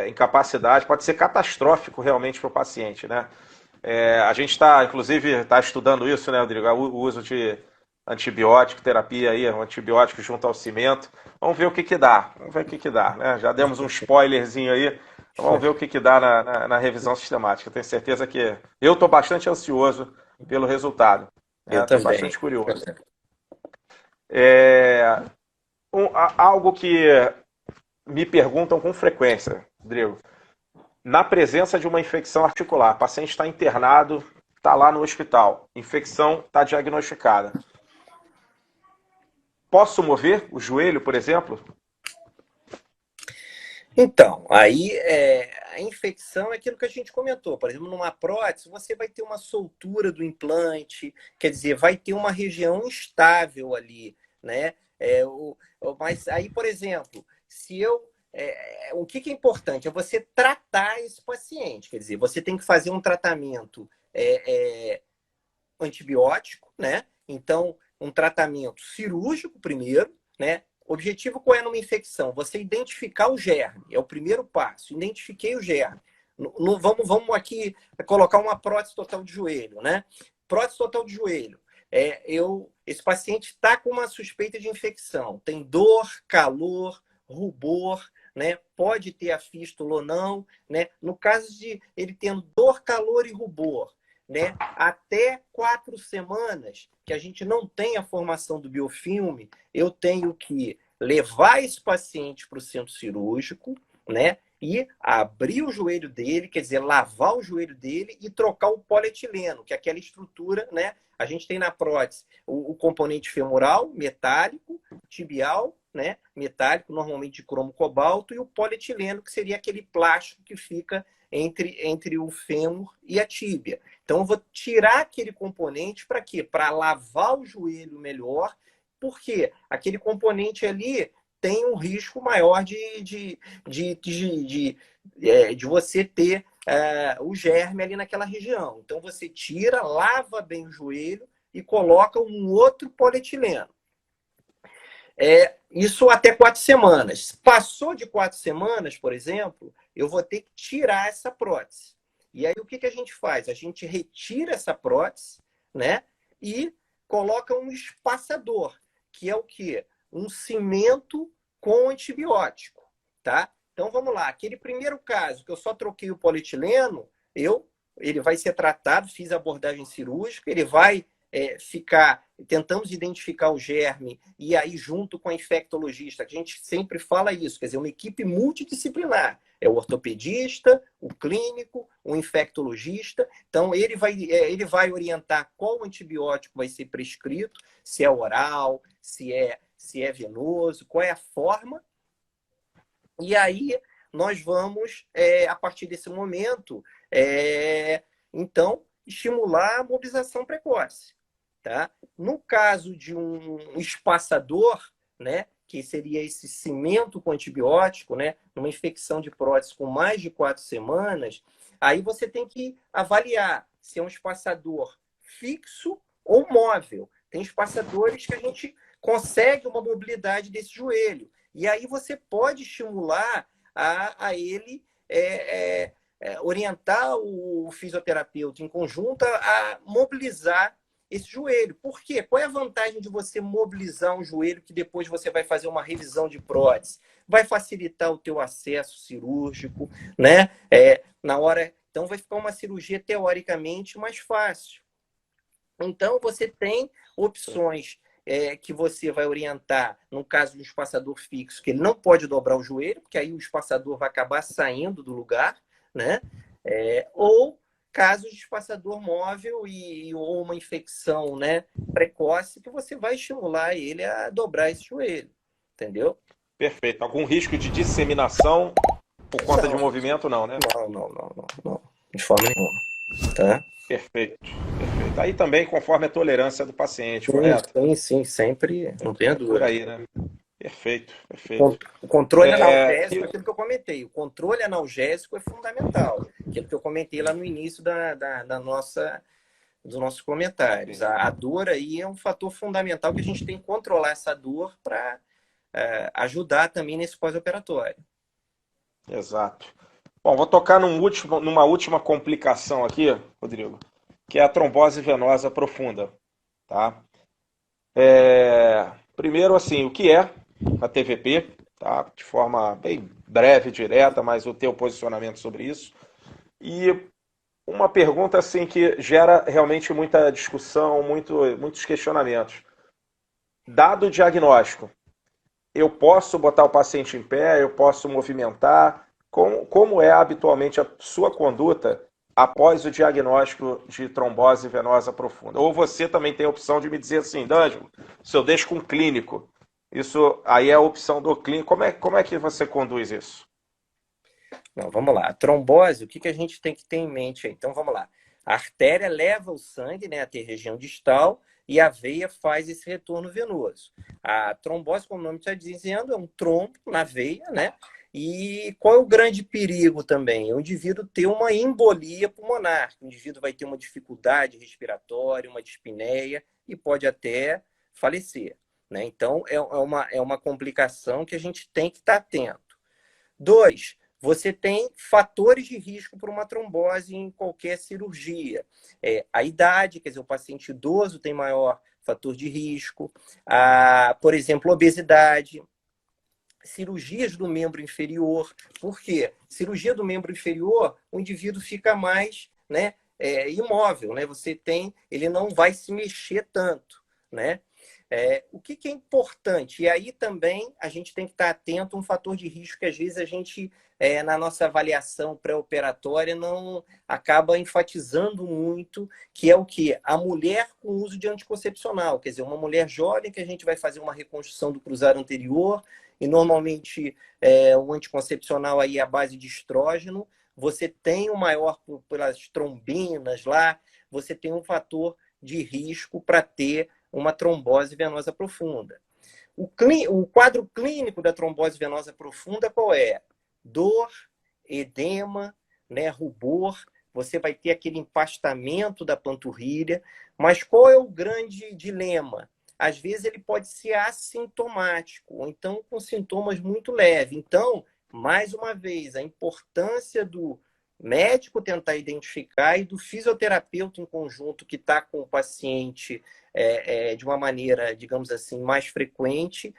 incapacidade, pode ser catastrófico realmente para o paciente, né? A gente está, inclusive, está estudando isso, né, Rodrigo? O uso de antibiótico, terapia aí, um antibiótico junto ao cimento. Vamos ver o que que dá. Vamos ver o que que dá, né? Já demos um spoilerzinho aí. Vamos ver o que que dá na revisão sistemática. Tenho certeza que eu estou bastante ansioso pelo resultado. Eu Estou também. bastante curioso. Algo que me perguntam com frequência, Rodrigo. Na presença de uma infecção articular, o paciente está internado, está lá no hospital, infecção está diagnosticada. Posso mover o joelho, por exemplo? Então, aí a infecção é aquilo que a gente comentou. Por exemplo, numa prótese, você vai ter uma soltura do implante, quer dizer, vai ter uma região instável ali, né? Mas aí, por exemplo, se eu. O que é importante? É você tratar esse paciente, quer dizer, você tem que fazer um tratamento antibiótico, né? Então, um tratamento cirúrgico primeiro, né? O objetivo qual é numa infecção? Você identificar o germe, é o primeiro passo. Identifiquei o germe. Vamos aqui colocar uma prótese total de joelho, né? Prótese total de joelho. Esse paciente está com uma suspeita de infecção. Tem dor, calor, rubor, né? Pode ter a fístula ou não, né? No caso de ele tendo dor, calor e rubor, né? Até 4 semanas que a gente não tem a formação do biofilme, eu tenho que levar esse paciente para o centro cirúrgico, né? E abrir o joelho dele, quer dizer, lavar o joelho dele e trocar o polietileno, que é aquela estrutura, né? A gente tem na prótese o componente femoral, metálico, tibial, né? Metálico, normalmente de cromo cobalto, e o polietileno, que seria aquele plástico que fica entre o fêmur e a tíbia. Então, eu vou tirar aquele componente para quê? Para lavar o joelho melhor, porque aquele componente ali tem um risco maior de você ter o germe ali naquela região. Então, você tira, lava bem o joelho e coloca um outro polietileno. Isso até 4 semanas. Passou de 4 semanas, por exemplo, eu vou ter que tirar essa prótese. E aí, o que a gente faz? A gente retira essa prótese, né? E coloca um espaçador, que é o quê? Um cimento com antibiótico, tá? Então, vamos lá. Aquele primeiro caso, que eu só troquei o polietileno, ele vai ser tratado, fiz a abordagem cirúrgica, ele vai tentamos identificar o germe, e aí junto com a infectologista, a gente sempre fala isso, quer dizer, uma equipe multidisciplinar, é o ortopedista, o clínico, o infectologista, então ele vai orientar qual antibiótico vai ser prescrito, se é oral, se é venoso, qual é a forma, e aí nós vamos, a partir desse momento, então, estimular a mobilização precoce. Tá? No caso de um espaçador, né, que seria esse cimento com antibiótico, né, numa infecção de prótese com mais de 4 semanas, aí você tem que avaliar se é um espaçador fixo ou móvel. Tem espaçadores que a gente consegue uma mobilidade desse joelho. E aí você pode estimular a ele orientar o fisioterapeuta em conjunto a mobilizar esse joelho. Por quê? Qual é a vantagem de você mobilizar um joelho que depois você vai fazer uma revisão de prótese? Vai facilitar o teu acesso cirúrgico, né? Na hora, então vai ficar uma cirurgia teoricamente mais fácil. Então você tem opções que você vai orientar, no caso de um espaçador fixo, que ele não pode dobrar o joelho, porque aí o espaçador vai acabar saindo do lugar, né? Ou casos de espaçador móvel ou uma infecção, né, precoce, que você vai estimular ele a dobrar esse joelho, entendeu? Perfeito. Algum risco de disseminação por conta de Não, movimento, não, né? não, de forma nenhuma, tá? Perfeito, perfeito. Aí também conforme a tolerância do paciente, correto? Sim, sempre, não tenha Por dúvida. aí, né? Perfeito, perfeito. O controle analgésico, E aquilo que eu comentei, o controle analgésico é fundamental, aquilo que eu comentei lá no início dos nossos comentários. A dor aí é um fator fundamental que a gente tem que controlar essa dor para ajudar também nesse pós-operatório. exato. Bom, vou tocar numa última complicação aqui, Rodrigo, que é a trombose venosa profunda, tá? Primeiro, assim, o que é a TVP, tá? De forma bem breve, direta, mas o teu posicionamento sobre isso. E uma pergunta assim que gera realmente muita discussão, muitos questionamentos. Dado o diagnóstico, eu posso botar o paciente em pé, eu posso movimentar? Como é habitualmente a sua conduta após o diagnóstico de trombose venosa profunda? Ou você também tem a opção de me dizer assim, D'Angelo, se eu deixo com um clínico, isso aí é a opção do clínico. Como é que você conduz isso? Não, vamos lá. A trombose, o que a gente tem que ter em mente aí? Então, vamos lá. A artéria leva o sangue, né, até a região distal e a veia faz esse retorno venoso. A trombose, como o nome está dizendo, é um trombo na veia, né? E qual é o grande perigo também? O indivíduo ter uma embolia pulmonar. O indivíduo vai ter uma dificuldade respiratória, uma dispneia e pode até falecer, né? Então, é uma complicação que a gente tem que estar atento. Dois, você tem fatores de risco para uma trombose em qualquer cirurgia. A idade, quer dizer, o paciente idoso tem maior fator de risco. Por exemplo, obesidade. Cirurgias do membro inferior. Por quê? Cirurgia do membro inferior, o indivíduo fica mais, né, imóvel, né? Ele não vai se mexer tanto, né? O que é importante? E aí também a gente tem que estar atento a um fator de risco que às vezes a gente, na nossa avaliação pré-operatória, não acaba enfatizando muito, que é o quê? A mulher com uso de anticoncepcional. Quer dizer, uma mulher jovem que a gente vai fazer uma reconstrução do cruzado anterior, e normalmente o anticoncepcional aí é a base de estrógeno, você tem o maior, pelas trombinas lá, você tem um fator de risco para ter uma trombose venosa profunda. O quadro clínico da trombose venosa profunda qual é? Dor, edema, né, rubor, você vai ter aquele empastamento da panturrilha, mas qual é o grande dilema? Às vezes ele pode ser assintomático, ou então com sintomas muito leves. Então, mais uma vez, a importância do médico tentar identificar e do fisioterapeuta em conjunto que está com o paciente de uma maneira, digamos assim, mais frequente,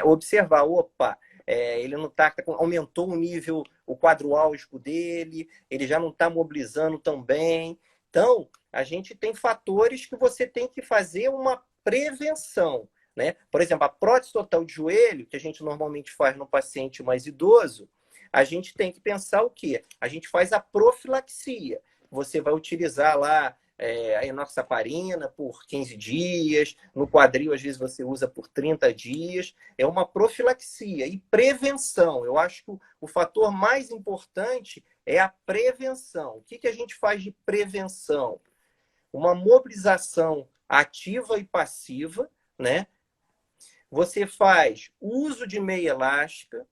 observar, opa, ele não está, aumentou o nível, o quadro álgico dele, ele já não está mobilizando tão bem. Então, a gente tem fatores que você tem que fazer uma prevenção, né? Por exemplo, a prótese total de joelho, que a gente normalmente faz no paciente mais idoso, a gente tem que pensar o quê? A gente faz a profilaxia. Você vai utilizar lá a enoxaparina por 15 dias, no quadril, às vezes, você usa por 30 dias. É uma profilaxia e prevenção. Eu acho que o fator mais importante é a prevenção. O que a gente faz de prevenção? Uma mobilização ativa e passiva, né? Você faz uso de meia elástica,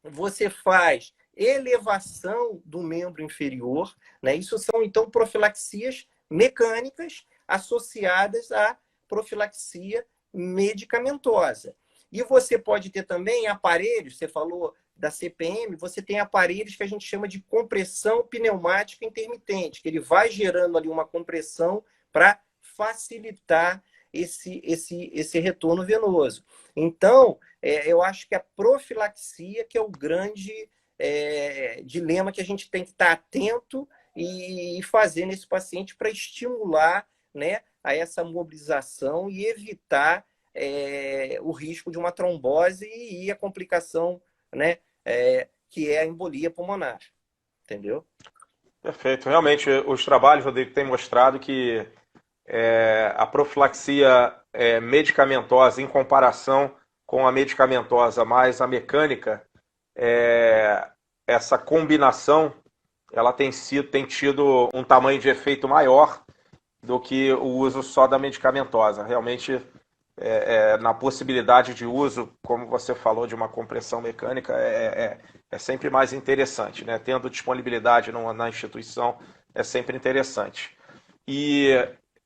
você faz elevação do membro inferior, né? Isso são, então, profilaxias mecânicas associadas à profilaxia medicamentosa. E você pode ter também aparelhos, você falou da CPM, você tem aparelhos que a gente chama de compressão pneumática intermitente, que ele vai gerando ali uma compressão para facilitar esse retorno venoso. Então, eu acho que a profilaxia que é o grande dilema que a gente tem que estar atento e fazer nesse paciente para estimular, né, a essa mobilização e evitar o risco de uma trombose e a complicação, né, que é a embolia pulmonar. Entendeu? Perfeito. Realmente, os trabalhos, Rodrigo, têm mostrado que a profilaxia medicamentosa, em comparação com a medicamentosa mais a mecânica, essa combinação ela tem tido um tamanho de efeito maior do que o uso só da medicamentosa. Realmente, na possibilidade de uso, como você falou, de uma compressão mecânica, é sempre mais interessante, né? Tendo disponibilidade na instituição, é sempre interessante. E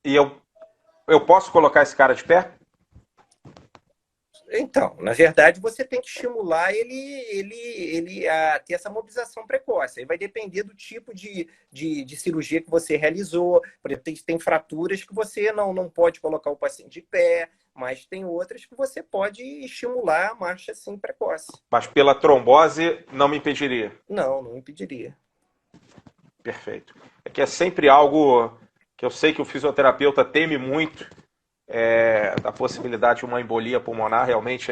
eu posso colocar esse cara de pé? Então, na verdade, você tem que estimular ele a ter essa mobilização precoce. Aí vai depender do tipo de cirurgia que você realizou. Por exemplo, tem fraturas que você não pode colocar o paciente de pé, mas tem outras que você pode estimular a marcha assim precoce. Mas pela trombose não me impediria. Não impediria. Perfeito. É que é sempre algo que eu sei que o fisioterapeuta teme muito, da possibilidade de uma embolia pulmonar. Realmente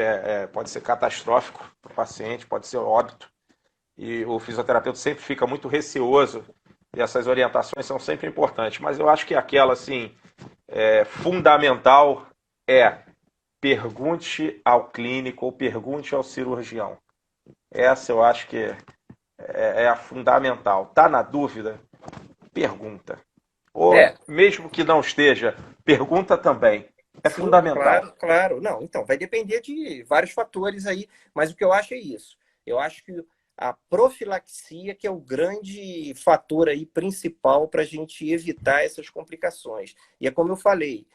pode ser catastrófico para o paciente, pode ser óbito. E o fisioterapeuta sempre fica muito receoso, e essas orientações são sempre importantes. Mas eu acho que aquela, assim, fundamental pergunte ao clínico ou pergunte ao cirurgião. Essa eu acho que é a fundamental. Tá na dúvida? Pergunta. Ou mesmo que não esteja, pergunta também. É Sim, fundamental. claro, claro. Não, então, vai depender de vários fatores aí, mas o que eu acho é isso. Eu acho que a profilaxia que é o grande fator aí principal para a gente evitar essas complicações. E é como eu falei,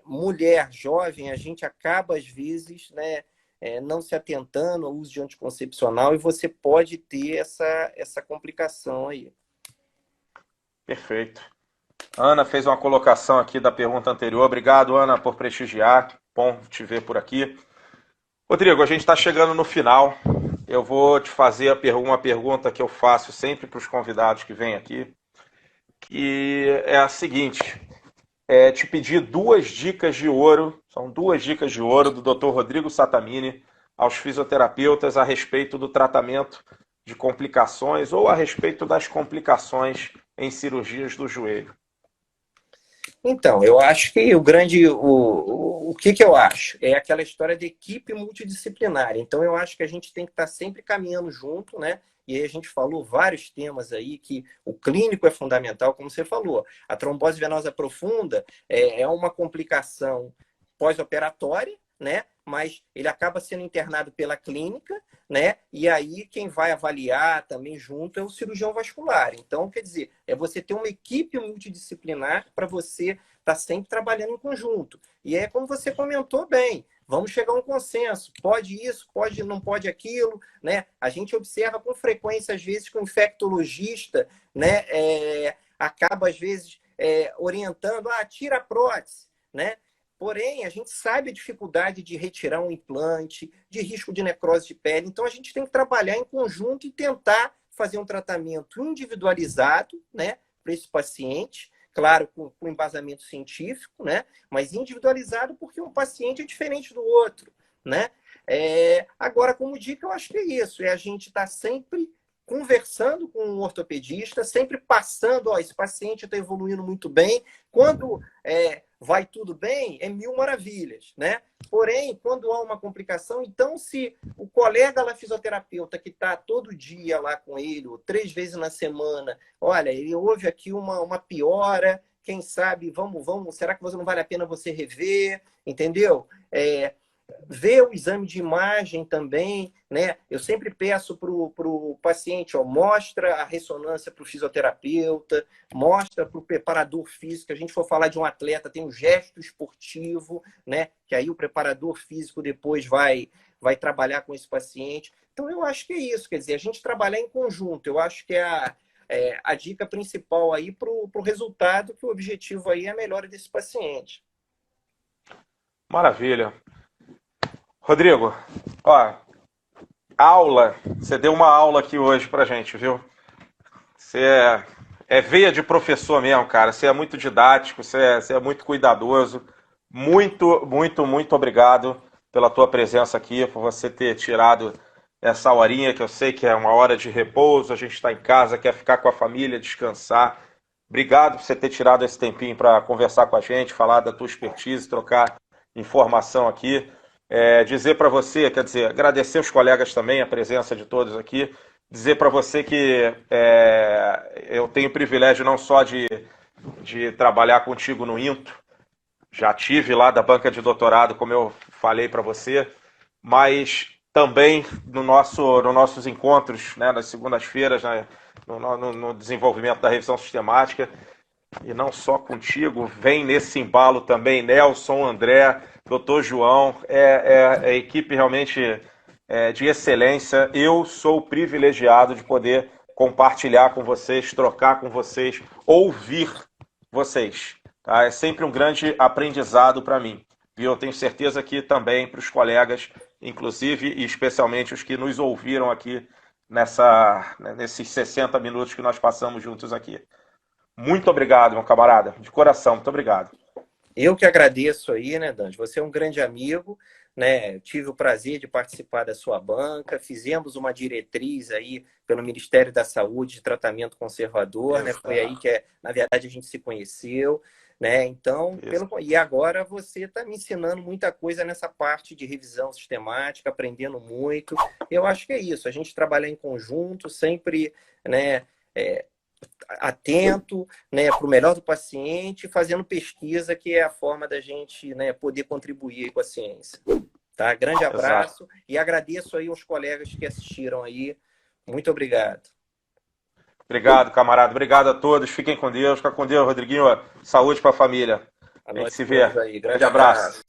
mulher jovem, a gente acaba, às vezes, né, não se atentando ao uso de anticoncepcional e você pode ter essa complicação aí. Perfeito. Ana fez uma colocação aqui da pergunta anterior. Obrigado, Ana, por prestigiar. Bom te ver por aqui. Rodrigo, a gente está chegando no final. Eu vou te fazer uma pergunta que eu faço sempre para os convidados que vêm aqui, que é a seguinte: te pedir 2 dicas de ouro, são 2 dicas de ouro do Dr. Rodrigo Satamini aos fisioterapeutas a respeito do tratamento de complicações ou a respeito das complicações em cirurgias do joelho. Então, eu acho que o que eu acho? É aquela história de equipe multidisciplinar. Então, eu acho que a gente tem que estar sempre caminhando junto, né? E aí a gente falou vários temas aí, que o clínico é fundamental, como você falou. A trombose venosa profunda é uma complicação pós-operatória, né? Mas ele acaba sendo internado pela clínica, né? E aí quem vai avaliar também junto é o cirurgião vascular. Então, quer dizer, é você ter uma equipe multidisciplinar para você estar sempre trabalhando em conjunto. E é como você comentou bem, vamos chegar a um consenso. Pode isso, pode, não pode aquilo, né? A gente observa com frequência, às vezes, que o infectologista, né, acaba, às vezes, orientando, tira a prótese, né? Porém, a gente sabe a dificuldade de retirar um implante, de risco de necrose de pele. Então, a gente tem que trabalhar em conjunto e tentar fazer um tratamento individualizado, né, para esse paciente, claro, com embasamento científico, né, mas individualizado porque um paciente é diferente do outro, né? Agora, como dica, eu acho que é isso, a gente estar sempre conversando com um ortopedista, sempre passando, esse paciente está evoluindo muito bem. Quando vai tudo bem, é mil maravilhas, né? Porém, quando há uma complicação, então se o colega lá fisioterapeuta que está todo dia lá com ele, ou 3 vezes na semana, olha, ele houve aqui uma piora, quem sabe, vamos, será que não vale a pena você rever, entendeu? Ver o exame de imagem também, né? Eu sempre peço para o paciente, ó, mostra a ressonância para o fisioterapeuta, mostra para o preparador físico. Se a gente for falar de um atleta, tem o gesto esportivo, né? Que aí o preparador físico depois vai trabalhar com esse paciente. Então, eu acho que é isso, quer dizer, a gente trabalhar em conjunto. Eu acho que a dica principal aí para o resultado, que o objetivo aí é a melhora desse paciente. Maravilha. Rodrigo, ó, aula, você deu uma aula aqui hoje pra gente, viu? Você é veia de professor mesmo, cara. Você é muito didático, você é muito cuidadoso. Muito, muito, muito obrigado pela tua presença aqui, por você ter tirado essa horinha que eu sei que é uma hora de repouso. A gente está em casa, quer ficar com a família, descansar. Obrigado por você ter tirado esse tempinho para conversar com a gente, falar da tua expertise, trocar informação aqui. Dizer para você, quer dizer, agradecer os colegas também, a presença de todos aqui. Dizer para você que eu tenho o privilégio não só de trabalhar contigo no INTO, já tive lá da banca de doutorado, como eu falei para você, mas também nos nossos encontros, né, nas segundas-feiras, né, no desenvolvimento da revisão sistemática, e não só contigo, vem nesse embalo também Nelson, André, doutor João, é equipe realmente de excelência. Eu sou privilegiado de poder compartilhar com vocês, trocar com vocês, ouvir vocês. Tá? É sempre um grande aprendizado para mim. E eu tenho certeza que também para os colegas, inclusive e especialmente os que nos ouviram aqui nesses 60 minutos que nós passamos juntos aqui. Muito obrigado, meu camarada. De coração, muito obrigado. Eu que agradeço aí, né, Dante? Você é um grande amigo, né? Eu tive o prazer de participar da sua banca, fizemos uma diretriz aí pelo Ministério da Saúde de tratamento conservador, né? Foi aí que, na verdade, a gente se conheceu, né? Então, e agora você está me ensinando muita coisa nessa parte de revisão sistemática, aprendendo muito. Eu acho que é isso, a gente trabalhar em conjunto, sempre, né? Atento, né, para o melhor do paciente, fazendo pesquisa, que é a forma da gente, né, poder contribuir com a ciência. Tá? Grande abraço. Exato. E agradeço aí aos colegas que assistiram aí. Muito obrigado. Obrigado, camarada. Obrigado a todos. Fiquem com Deus. Fica com Deus, Rodriguinho. Saúde para a família. A gente se vê. Aí. Grande abraço.